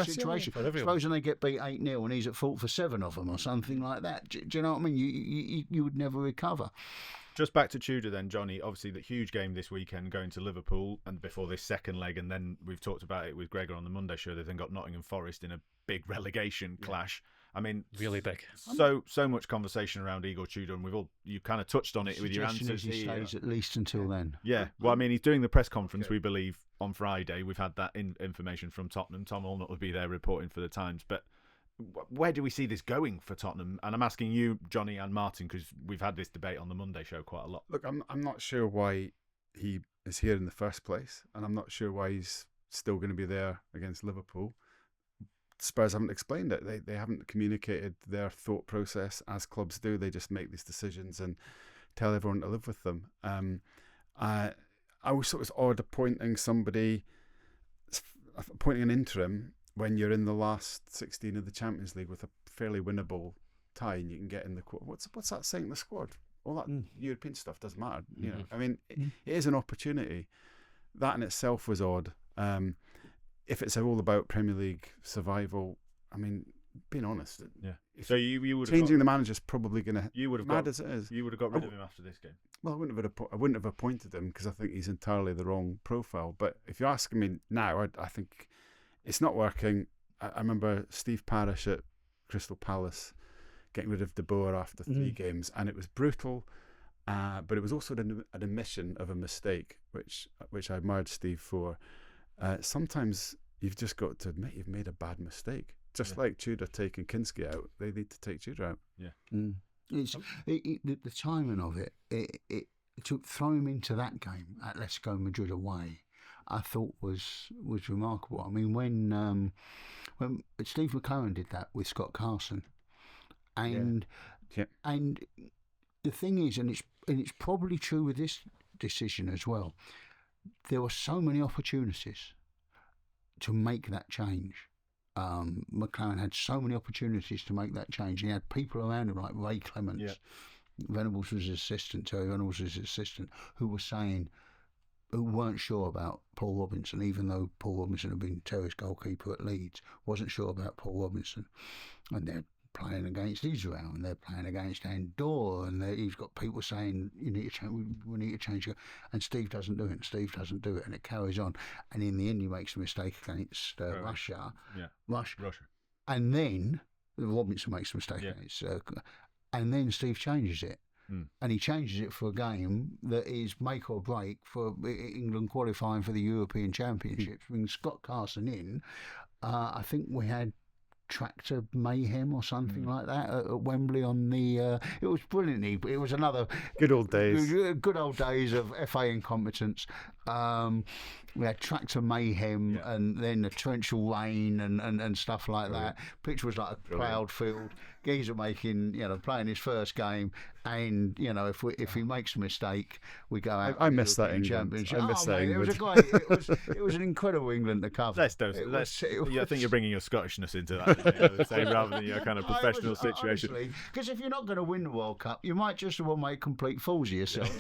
Speaker 3: Situation. Supposing they get beat 8-0 and he's at fault for 7 of them or something like that. Do you know what I mean? You would never recover.
Speaker 1: Just back to Tudor then, Johnny. Obviously, the huge game this weekend going to Liverpool, and before this second leg, and then we've talked about it with Gregor on the Monday show. They've then got Nottingham Forest in a big relegation clash. I mean,
Speaker 4: really big.
Speaker 1: So much conversation around Igor Tudor, and you kind of touched on it with your answers.
Speaker 3: He stays at least until then.
Speaker 1: Yeah. Well, I mean, he's doing the press conference, we believe, on Friday. We've had that information from Tottenham. Tom Allnutt will be there reporting for the Times, but where do we see this going for Tottenham? And I'm asking you, Johnny and Martin, because we've had this debate on the Monday show quite a lot.
Speaker 2: Look, I'm not sure why he is here in the first place, and I'm not sure why he's still going to be there against Liverpool. Spurs haven't explained it. They haven't communicated their thought process as clubs do. They just make these decisions and tell everyone to live with them. I always thought it was odd appointing an interim when you're in the last 16 of the Champions League with a fairly winnable tie, and you can get in the what's that saying in the squad? All that European stuff doesn't matter. I mean, it is an opportunity. That in itself was odd. If it's all about Premier League survival, I mean, being honest,
Speaker 1: So you would
Speaker 2: changing the manager's probably going to.
Speaker 1: You would have
Speaker 2: mad as it is.
Speaker 1: You would have got rid of him after this game.
Speaker 2: Well, I wouldn't have appointed him because I think he's entirely the wrong profile. But if you're asking me now, I think it's not working. I remember Steve Parish at Crystal Palace getting rid of De Boer after 3 games, and it was brutal. But it was also an admission of a mistake, which I admired Steve for. Sometimes you've just got to admit you've made a bad mistake. Just like Tudor taking Kinski out, they need to take Tudor out.
Speaker 1: Yeah.
Speaker 3: The timing of it to throw him into that game at Atletico Madrid away, I thought was remarkable. I mean, when Steve McClaren did that with Scott Carson, and the thing is, and it's probably true with this decision as well, there were so many opportunities to make that change. McLaren had so many opportunities to make that change. He had people around him like Ray Clements, Venables was his assistant, Terry Venables was his assistant, who weren't sure about Paul Robinson, even though Paul Robinson had been Terry's goalkeeper at Leeds, wasn't sure about Paul Robinson. And they're playing against Israel, and they're playing against Andorra, and he's got people saying, "You need to change. We need to change." And Steve doesn't do it. And it carries on. And in the end, he makes a mistake against Russia. Russia. And then Robinson makes a mistake against. And then Steve changes it. And he changes it for a game that is make or break for England qualifying for the European Championships. Bring Scott Carson in. I think we had Tractor Mayhem or something like that at Wembley on the. It was brilliant. It was another
Speaker 2: good old days.
Speaker 3: Good old days of FA incompetence. We had Tractor Mayhem and then the torrential rain and stuff like that. Pitch was like a ploughed field. Geezer playing his first game, and if he makes a mistake, we go out.
Speaker 2: I miss that England. I miss that England.
Speaker 3: It was an incredible England to cover.
Speaker 1: I think you're bringing your Scottishness into that, rather than your kind of professional situation.
Speaker 3: Because if you're not going to win the World Cup, you might just well make complete fools of yourself.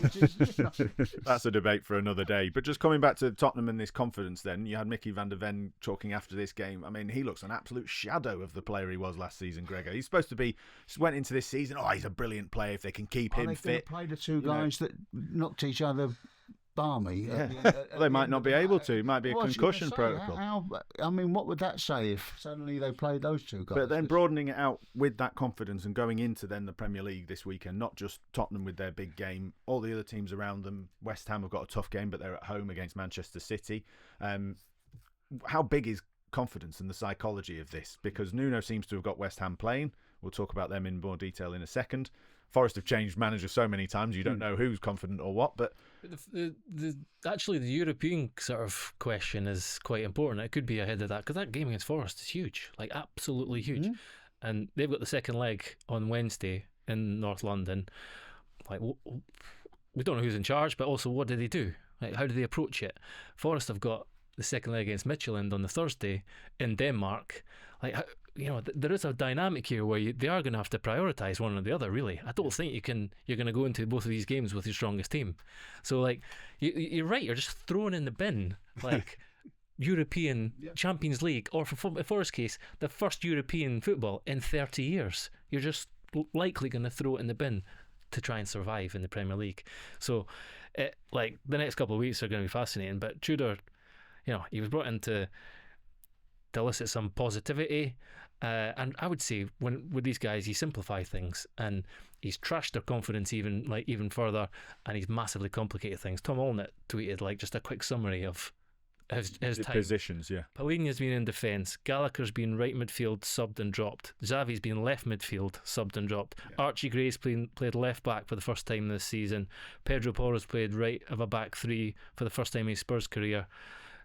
Speaker 1: That's a debate for another day. But just coming back to Tottenham and this confidence, then you had Mickey van der Ven talking after this game. I mean, he looks an absolute shadow of the player he was last season, Gregor. He's supposed to be went into this season. Oh, he's a brilliant player if they can keep him fit.
Speaker 3: Play the two guys that knocked each other balmy.
Speaker 1: They might not be able to. It might be a concussion protocol.
Speaker 3: What would that say if suddenly they played those two guys?
Speaker 1: But then broadening it out with that confidence and going into then the Premier League this weekend, not just Tottenham with their big game, all the other teams around them. West Ham have got a tough game, but they're at home against Manchester City. How big is confidence and the psychology of this? Because Nuno seems to have got West Ham playing. We'll talk about them in more detail in a second. Forest have changed managers so many times you don't know who's confident or what. But
Speaker 4: actually, the European sort of question is quite important. It could be ahead of that because that game against Forest is huge, like absolutely huge. And they've got the second leg on Wednesday in North London. Like we don't know who's in charge, but also what do they do? Like how do they approach it? Forest have got the second leg against Midtjylland on the Thursday in Denmark. Like there is a dynamic here where they are going to have to prioritise one or the other. Really, I don't think you're going to go into both of these games with your strongest team. So like you're right, you're just thrown in the bin like European Champions League, or for Forest's case, the first European football in 30 years. You're just likely going to throw it in the bin to try and survive in the Premier League. So the next couple of weeks are going to be fascinating. But Tudor, he was brought in to elicit some positivity, and I would say with these guys, he simplified things and he's trashed their confidence even further, and he's massively complicated things. Tom Allnett tweeted just a quick summary of his time.
Speaker 1: Positions.
Speaker 4: Palhinha's been in defence. Gallagher's been right midfield, subbed and dropped. Xavi's been left midfield, subbed and dropped. Archie Gray's played left back for the first time this season. Pedro Porro's played right of a back three for the first time in his Spurs career.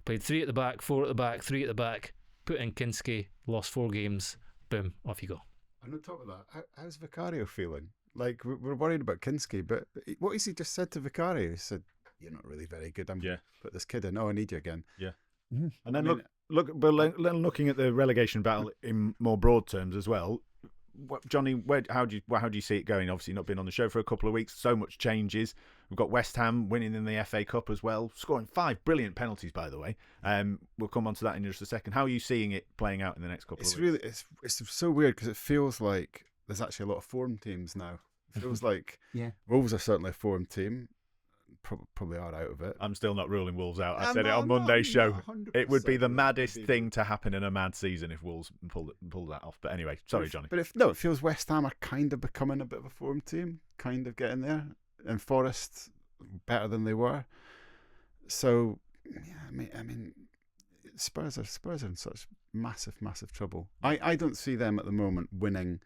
Speaker 4: Played 3 at the back, 4 at the back, 3 at the back. Put in Kinski, lost 4 games. Boom, off you go.
Speaker 2: And on top of that, how's Vicario feeling? Like, we're worried about Kinski, but what has he just said to Vicario? He said, "You're not really very good. I'm going to put this kid in. Oh, I need you again."
Speaker 1: Yeah. Mm-hmm. And then looking at the relegation battle in more broad terms as well. Johnny, how do you see it going? Obviously, not been on the show for a couple of weeks. So much changes. We've got West Ham winning in the FA Cup as well, scoring 5 brilliant penalties, by the way. We'll come on to that in just a second. How are you seeing it playing out in the next couple of weeks?
Speaker 2: It's so weird because it feels like there's actually a lot of form teams now. It feels like Wolves are certainly a form team. Probably are out of it.
Speaker 1: I'm still not ruling Wolves out. I said it on Monday's show. It would be the maddest thing to happen in a mad season if Wolves pull that off. But anyway, sorry, Johnny.
Speaker 2: But it feels West Ham are kind of becoming a bit of a form team, kind of getting there. And Forest better than they were. So, I mean, Spurs are in such massive trouble. I don't see them at the moment winning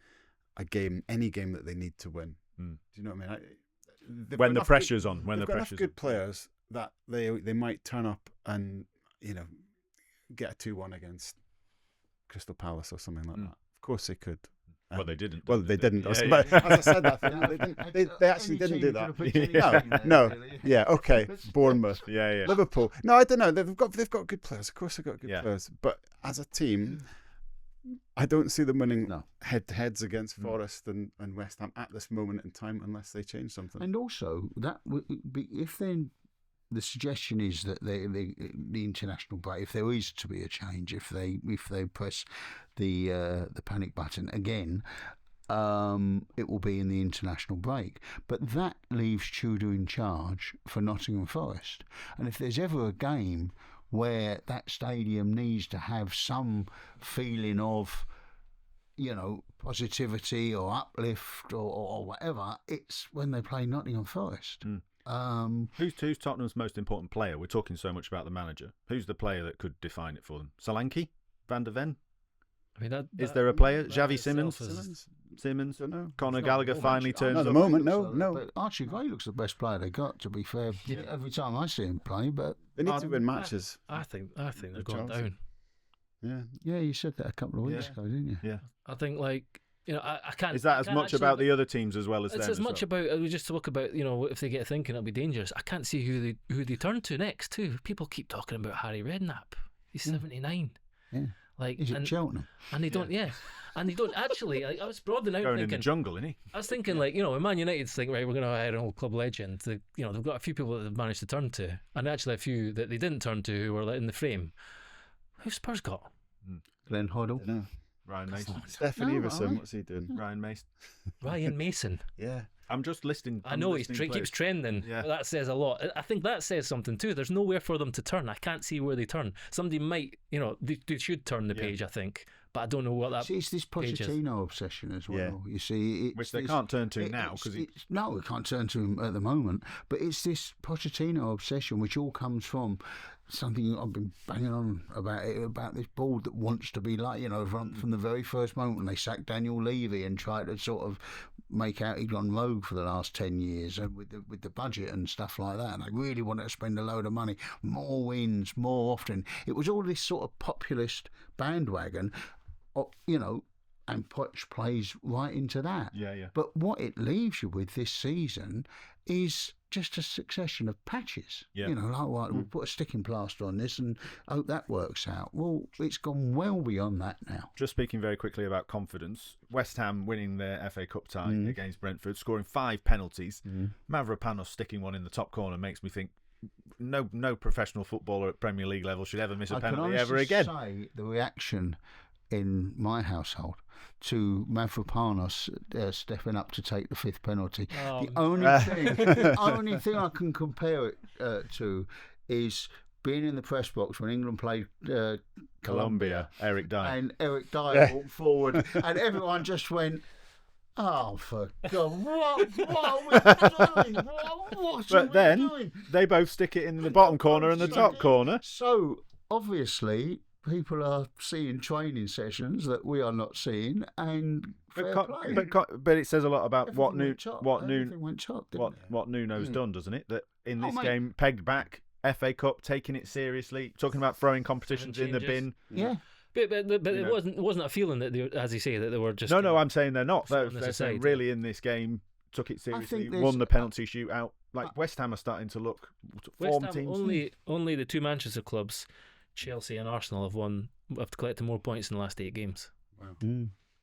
Speaker 2: any game that they need to win. Do you know what I mean?
Speaker 1: When the pressure's on.
Speaker 2: When the pressure's good players that they might turn up and get a 2-1 against Crystal Palace or something like that. Of course they could.
Speaker 1: Well, they didn't.
Speaker 2: Well, they didn't. But as I said that, they actually didn't do that. No. Yeah. Okay. Bournemouth.
Speaker 1: Yeah.
Speaker 2: Liverpool. No, I don't know. They've got good players. Of course, they've got good players. But as a team, I don't see them winning
Speaker 3: No.
Speaker 2: head-to-heads against Forest and West Ham at this moment in time unless they change something.
Speaker 3: And also, that if then the suggestion is that the international break, if there is to be a change, if they press the panic button again, it will be in the international break. But that leaves Tudor in charge for Nottingham Forest. And if there's ever a game where that stadium needs to have some feeling of, positivity or uplift or whatever, it's when they play Nottingham Forest.
Speaker 1: Who's Tottenham's most important player? We're talking so much about the manager. Who's the player that could define it for them? Solanke? Van der Ven?
Speaker 4: I mean,
Speaker 1: Is there a player? Xavi
Speaker 4: itself
Speaker 1: Simmons?
Speaker 2: Don't know.
Speaker 1: Conor Gallagher finally turns
Speaker 2: Not at
Speaker 1: up.
Speaker 2: the moment, no.
Speaker 3: But Archie Gray looks the best player they got, to be fair.
Speaker 4: Yeah.
Speaker 3: Every time I see him play, but
Speaker 2: They need to win matches.
Speaker 4: I think they're
Speaker 2: With
Speaker 4: going
Speaker 2: Chelsea.
Speaker 4: down.
Speaker 3: yeah, you said that a couple of weeks ago, didn't you?
Speaker 1: Yeah.
Speaker 4: I think I can't.
Speaker 1: Is that
Speaker 4: I
Speaker 1: as
Speaker 4: can't
Speaker 1: much
Speaker 4: actually-
Speaker 1: about the other teams as well as
Speaker 4: It's
Speaker 1: them?
Speaker 4: as much about we just talk about if they get thinking it'll be dangerous. I can't see who they turn to next too. People keep talking about Harry Redknapp. He's 79.
Speaker 3: Yeah. He's at Cheltenham.
Speaker 4: And they don't. Yeah. And they don't actually. I was broadening out
Speaker 1: going in
Speaker 4: thinking.
Speaker 1: the jungle, isn't he?
Speaker 4: I was thinking when Man United think, right, we're going to hire an old club legend. They've got a few people that they've managed to turn to, and actually a few that they didn't turn to who were in the frame. Who's Spurs got?
Speaker 3: Glenn Hoddle.
Speaker 2: No.
Speaker 1: Ryan Mason.
Speaker 2: Stefan
Speaker 3: No,
Speaker 2: Everson,
Speaker 3: right.
Speaker 2: what's he doing?
Speaker 1: Ryan Mason.
Speaker 4: Ryan Mason.
Speaker 2: Yeah.
Speaker 1: I'm just listing.
Speaker 4: I know he keeps trending.
Speaker 1: Yeah.
Speaker 4: That says a lot. I think that says something too. There's nowhere for them to turn. I can't see where they turn. Somebody might, they should turn the page, I think, but I don't know what that.
Speaker 3: See, it's this
Speaker 4: page is.
Speaker 3: Pochettino obsession as well.
Speaker 2: Yeah.
Speaker 3: You see,
Speaker 1: Which they can't turn to now because
Speaker 3: no, we can't turn to him at the moment. But it's this Pochettino obsession, which all comes from something I've been banging on about this board that wants to be like, from the very first moment when they sacked Daniel Levy and tried to sort of make out he'd gone rogue for the last 10 years and with the budget and stuff like that. And they really wanted to spend a load of money, more wins, more often. It was all this sort of populist bandwagon, and Poch plays right into that.
Speaker 1: Yeah.
Speaker 3: But what it leaves you with this season is just a succession of patches.
Speaker 1: Yeah.
Speaker 3: We'll put a sticking plaster on this and hope that works out. Well, it's gone well beyond that now.
Speaker 1: Just speaking very quickly about confidence, West Ham winning their FA Cup tie against Brentford, scoring 5 penalties. Mavropanos sticking one in the top corner makes me think no professional footballer at Premier League level should ever miss a penalty ever again.
Speaker 3: I can honestly say the reaction in my household to Mavropanos stepping up to take the 5th penalty. The only thing I can compare it to is being in the press box when England played Colombia.
Speaker 1: Eric Dyer.
Speaker 3: And Eric Dyer walked forward, and everyone just went, "Oh, for God, what are we doing? What are
Speaker 1: But then
Speaker 3: we doing?"
Speaker 1: they both stick it in the bottom corner and the top corner.
Speaker 3: So obviously, people are seeing training sessions that we are not seeing, and fair play.
Speaker 1: But it says a lot about
Speaker 3: Everything went chopped, didn't it?
Speaker 1: what Nuno's done, doesn't it? That in this
Speaker 3: mate.
Speaker 1: game, pegged back, FA Cup, taking it seriously, talking about throwing competitions in the bin.
Speaker 3: Yeah.
Speaker 4: But it wasn't a feeling that they, as you say, that they were just.
Speaker 1: No, I'm saying they're not.
Speaker 4: throwing
Speaker 1: They're
Speaker 4: this aside.
Speaker 1: saying really in this game, took it seriously,
Speaker 3: there's-
Speaker 1: won the penalty shootout. Like West Ham are starting to look
Speaker 4: West
Speaker 1: form
Speaker 4: Ham,
Speaker 1: teams.
Speaker 4: only the 2 Manchester clubs, Chelsea and Arsenal, have collected more points in the last 8 games.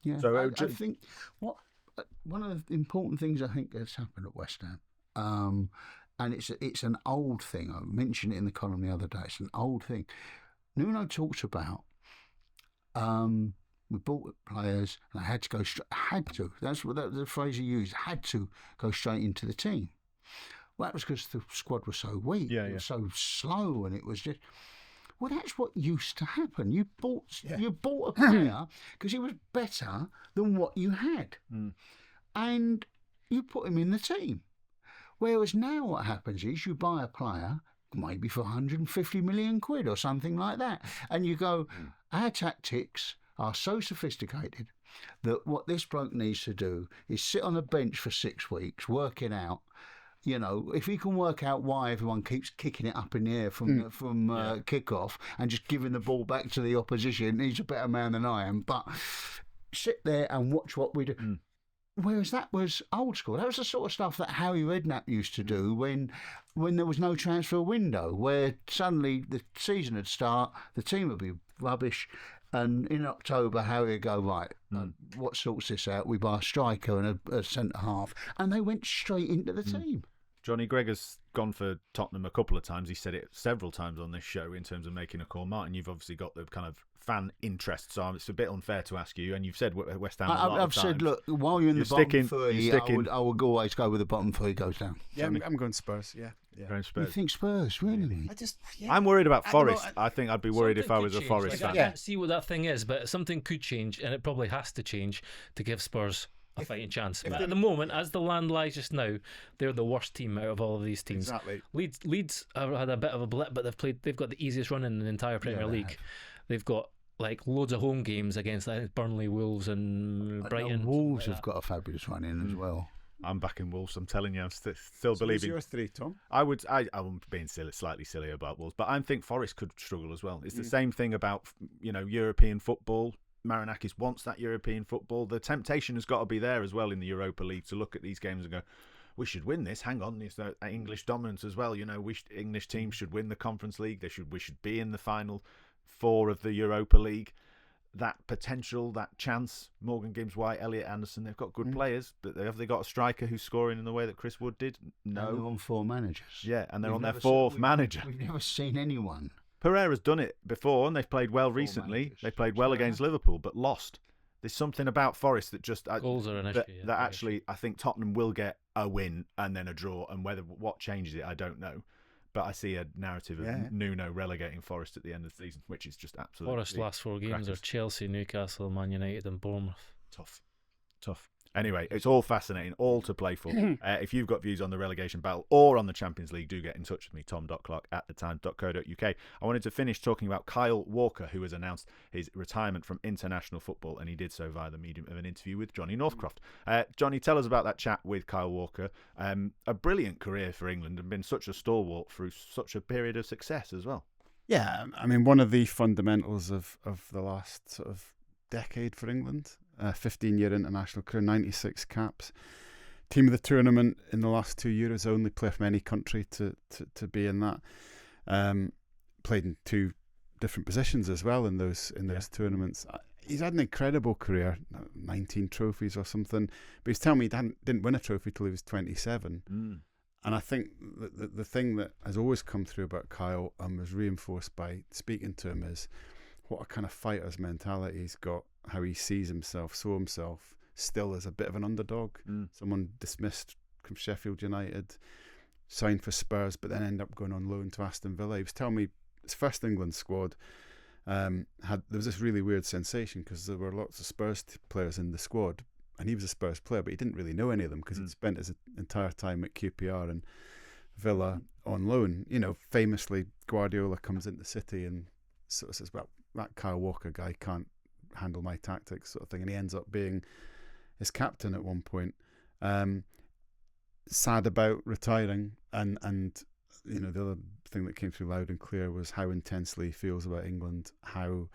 Speaker 3: Yeah.
Speaker 1: So,
Speaker 3: I think one of the important things I think that's happened at West Ham, and it's an old thing. I mentioned it in the column the other day. It's an old thing. Nuno talks about. We bought players, and I had to go. That's the phrase he used. Had to go straight into the team. Well, that was because the squad was so weak.
Speaker 1: Yeah,
Speaker 3: it was so slow, and it was just. Well, that's what used to happen. You bought a player because he was better than what you had, and you put him in the team. Whereas now, what happens is you buy a player maybe for 150 million quid or something like that, and you go, our tactics are so sophisticated that what this bloke needs to do is sit on a bench for 6 weeks, working out. If he can work out why everyone keeps kicking it up in the air from kick-off and just giving the ball back to the opposition, he's a better man than I am. But sit there and watch what we do. Whereas that was old school. That was the sort of stuff that Harry Redknapp used to do when there was no transfer window, where suddenly the season would start, the team would be rubbish, And in October, Harry would go, right, what sorts this out? We buy a striker and a centre half. And they went straight into the team.
Speaker 1: Johnny Gregor's gone for Tottenham a couple of times. He said it several times on this show in terms of making a call. Martin, you've obviously got the kind of fan interest, so it's a bit unfair to ask you. And you've said West Ham a lot
Speaker 3: I've
Speaker 1: of
Speaker 3: said,
Speaker 1: times.
Speaker 3: look, while you're in the bottom three, I would always go with the bottom three goes down.
Speaker 2: Yeah, I'm going Spurs. Yeah.
Speaker 1: Going Spurs.
Speaker 3: You think Spurs, really?
Speaker 1: I'm worried about Forest. I think I'd be worried if I was a
Speaker 4: change.
Speaker 1: Forest fan.
Speaker 4: I can't see what that thing is, but something could change, and it probably has to change to give Spurs a fighting chance. But at the moment, as the land lies just now, they're the worst team out of all of these teams.
Speaker 2: Exactly.
Speaker 4: Leeds have had a bit of a blip, but they've got the easiest run in the entire Premier League. They've got like loads of home games against Burnley, Wolves, and Brighton.
Speaker 3: Wolves have got a fabulous run in as well.
Speaker 1: I'm backing Wolves. I'm telling you, I'm still believing.
Speaker 2: What's your three, Tom?
Speaker 1: I'm being slightly silly about Wolves, but I think Forest could struggle as well. It's the same thing about European football. Marinakis wants that European football. The temptation has got to be there as well in the Europa League to look at these games and go, we should win this. Hang on, there's English dominance as well. English teams should win the Conference League. We should be in the final four of the Europa League. That potential, that chance. Morgan Gibbs White, Elliot Anderson, they've got good players, but have they got a striker who's scoring in the way that Chris Wood did? No.
Speaker 3: And they're on 4 managers.
Speaker 1: Yeah, and they're on their 4th manager.
Speaker 3: We've never seen anyone.
Speaker 1: Pereira's done it before, and they've played well recently. They played well against Liverpool, but lost. There's something about Forest that just
Speaker 4: goals are an issue.
Speaker 1: That actually, I think Tottenham will get a win and then a draw, and what changes it, I don't know. But I see a narrative of Nuno relegating Forest at the end of the season, which is just absolutely
Speaker 4: Forest's last 4 games are Chelsea, Newcastle, Man United, and Bournemouth.
Speaker 1: Tough. Anyway, it's all fascinating, all to play for. If you've got views on the relegation battle or on the Champions League, do get in touch with me, tom.clark@thetimes.co.uk. I wanted to finish talking about Kyle Walker, who has announced his retirement from international football, and he did so via the medium of an interview with Johnny Northcroft. Johnny, tell us about that chat with Kyle Walker. A brilliant career for England and been such a stalwart through such a period of success as well.
Speaker 2: Yeah, I mean, one of the fundamentals of the last sort of decade for England. 15-year international career, 96 caps. Team of the tournament in the last 2 years, only player from any country to be in that. Played in 2 different positions as well in those tournaments. He's had an incredible career, 19 trophies or something. But he's telling me he didn't win a trophy till he was 27. And I think the thing that has always come through about Kyle and was reinforced by speaking to him is what a kind of fighter's mentality he's got, how he sees himself, saw himself still as a bit of an underdog, someone dismissed from Sheffield United, signed for Spurs, but then ended up going on loan to Aston Villa. He was telling me his first England squad there was this really weird sensation because there were lots of Spurs players in the squad, and he was a Spurs player, but he didn't really know any of them because he'd spent his entire time at QPR and Villa on loan. Famously, Guardiola comes into the City and sort of says, well, that Kyle Walker guy can't handle my tactics, sort of thing, and he ends up being his captain at one point. Sad about retiring, and the other thing that came through loud and clear was how intensely he feels about England, how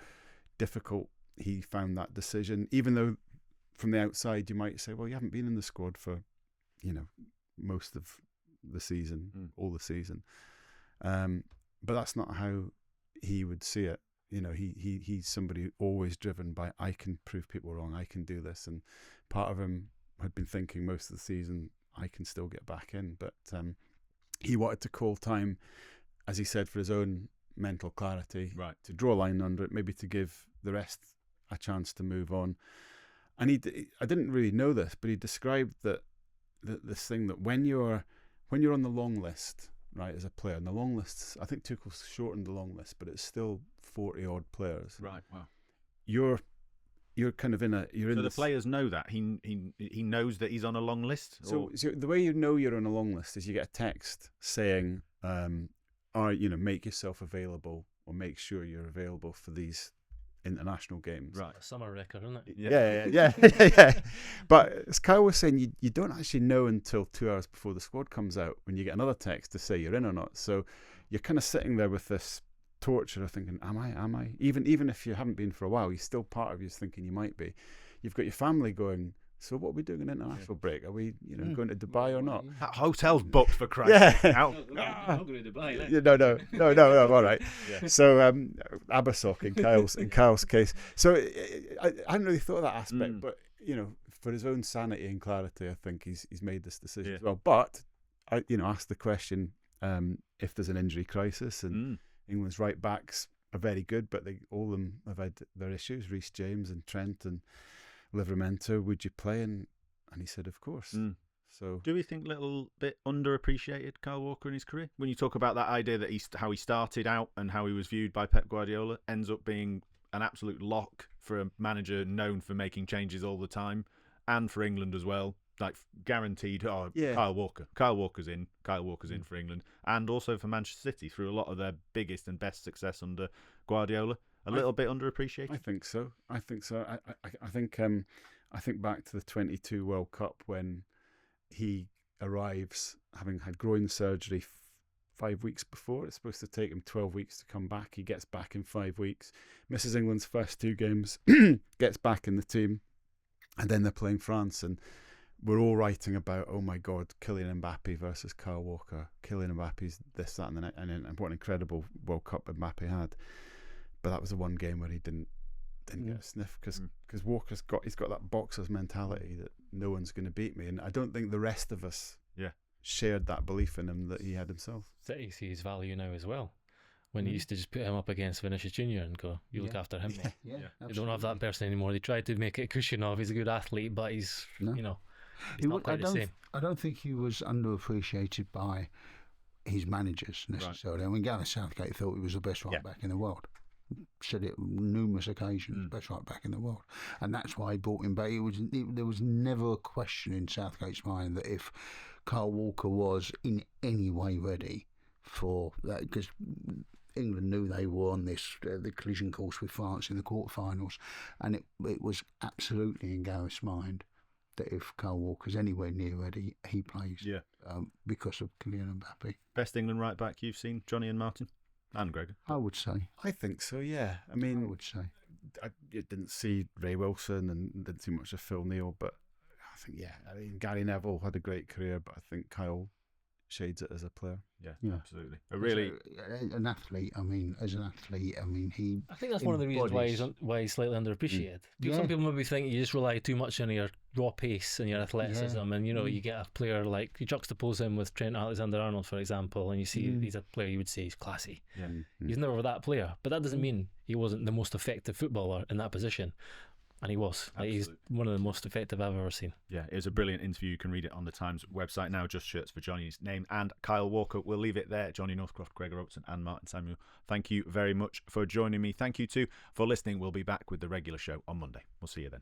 Speaker 2: difficult he found that decision, even though from the outside you might say, well, you haven't been in the squad for most of the season, all the season, but that's not how he would see it. He's somebody always driven by, I can prove people wrong, I can do this. And part of him had been thinking most of the season, I can still get back in. But he wanted to call time, as he said, for his own mental clarity,
Speaker 1: right,
Speaker 2: to draw a line under it, maybe to give the rest a chance to move on. And I didn't really know this, but he described this thing that when you're on the long list, right, as a player, and the long list, I think Tuchel's shortened the long list, but it's still 40 odd players.
Speaker 1: Right. Wow.
Speaker 2: You're kind of in a
Speaker 1: So the players know that he knows that he's on a long list.
Speaker 2: So the way you know you're on a long list is you get a text saying, make yourself available, or make sure you're available for these international games.
Speaker 1: Right.
Speaker 4: A summer record, isn't it?
Speaker 2: Yeah. But as Kyle was saying, you don't actually know until 2 hours before the squad comes out when you get another text to say you're in or not. So you're kind of sitting there with this torture of thinking, am I? Even if you haven't been for a while, you're still part of you's thinking you might be. You've got your family going, so what are we doing in international break? Are we, going to Dubai or not?
Speaker 1: That hotel's booked for Christ's sake. Now.
Speaker 4: I'm going to Dubai.
Speaker 2: No, all right. Yeah. So Abersock in Kyle's case. So I hadn't really thought of that aspect, but for his own sanity and clarity, I think he's made this decision as well. But I asked the question, if there's an injury crisis, and England's right backs are very good, but all of them have had their issues. Reece James and Trent and Livramento, would you play? And he said, of course. So,
Speaker 1: do we think a little bit underappreciated Kyle Walker in his career? When you talk about that idea that how he started out and how he was viewed by Pep Guardiola, ends up being an absolute lock for a manager known for making changes all the time, and for England as well. Like guaranteed, Kyle Walker. Kyle Walker's in for England, and also for Manchester City through a lot of their biggest and best success under Guardiola. A little bit underappreciated.
Speaker 2: I think so. I think back to the 22 World Cup when he arrives having had groin surgery 5 weeks before. It's supposed to take him 12 weeks to come back. He gets back in 5 weeks, misses England's first 2 games, gets back in the team, and then they're playing France, and we're all writing about, oh my God, Kylian Mbappe versus Kyle Walker. Kylian Mbappe's this, that, and the next, and what an incredible World Cup Mbappe had. But that was the one game where he didn't get a sniff, because Walker's got that boxer's mentality that no one's going to beat me, and I don't think the rest of us shared that belief in him that he had himself.
Speaker 4: City see his value now as well. When he used to just put him up against Vinicius Junior and go, "You look after him." They don't have that person anymore. They tried to make it a cushion of he's a good athlete, but he's he's not quite the same.
Speaker 3: I don't think he was underappreciated by his managers necessarily. Right. I mean, Gareth Southgate thought he was the best right back in the world. Said it on numerous occasions, best right back in the world, and that's why he brought him back. There was never a question in Southgate's mind that if Kyle Walker was in any way ready for that, because England knew they were on this the collision course with France in the quarterfinals, and it was absolutely in Gareth's mind that if Kyle Walker's anywhere near ready, he plays. Because of Kylian Mbappe.
Speaker 1: Best England right back you've seen, Johnny and Martin? And Gregor?
Speaker 3: I would say.
Speaker 2: I think so, yeah. I mean,
Speaker 3: I would say.
Speaker 2: I didn't see Ray Wilson and didn't see much of Phil Neal, but I think, Gary Neville had a great career, but I think Kyle shades it as a player.
Speaker 1: Yeah, absolutely.
Speaker 3: An athlete. I mean, he.
Speaker 4: I think that's one of the reasons why he's slightly underappreciated. Some people maybe think you just rely too much on your raw pace and your athleticism, and you get a player like you juxtapose him with Trent Alexander-Arnold, for example, and you see he's a player you would say he's classy. He's never that player, but that doesn't mean he wasn't the most effective footballer in that position. And he was. He's one of the most effective I've ever seen. Yeah, it was a brilliant interview. You can read it on the Times website now. Just shirts for Johnny's name and Kyle Walker. We'll leave it there. Johnny Northcroft, Gregor Robertson and Martin Samuel. Thank you very much for joining me. Thank you too for listening. We'll be back with the regular show on Monday. We'll see you then.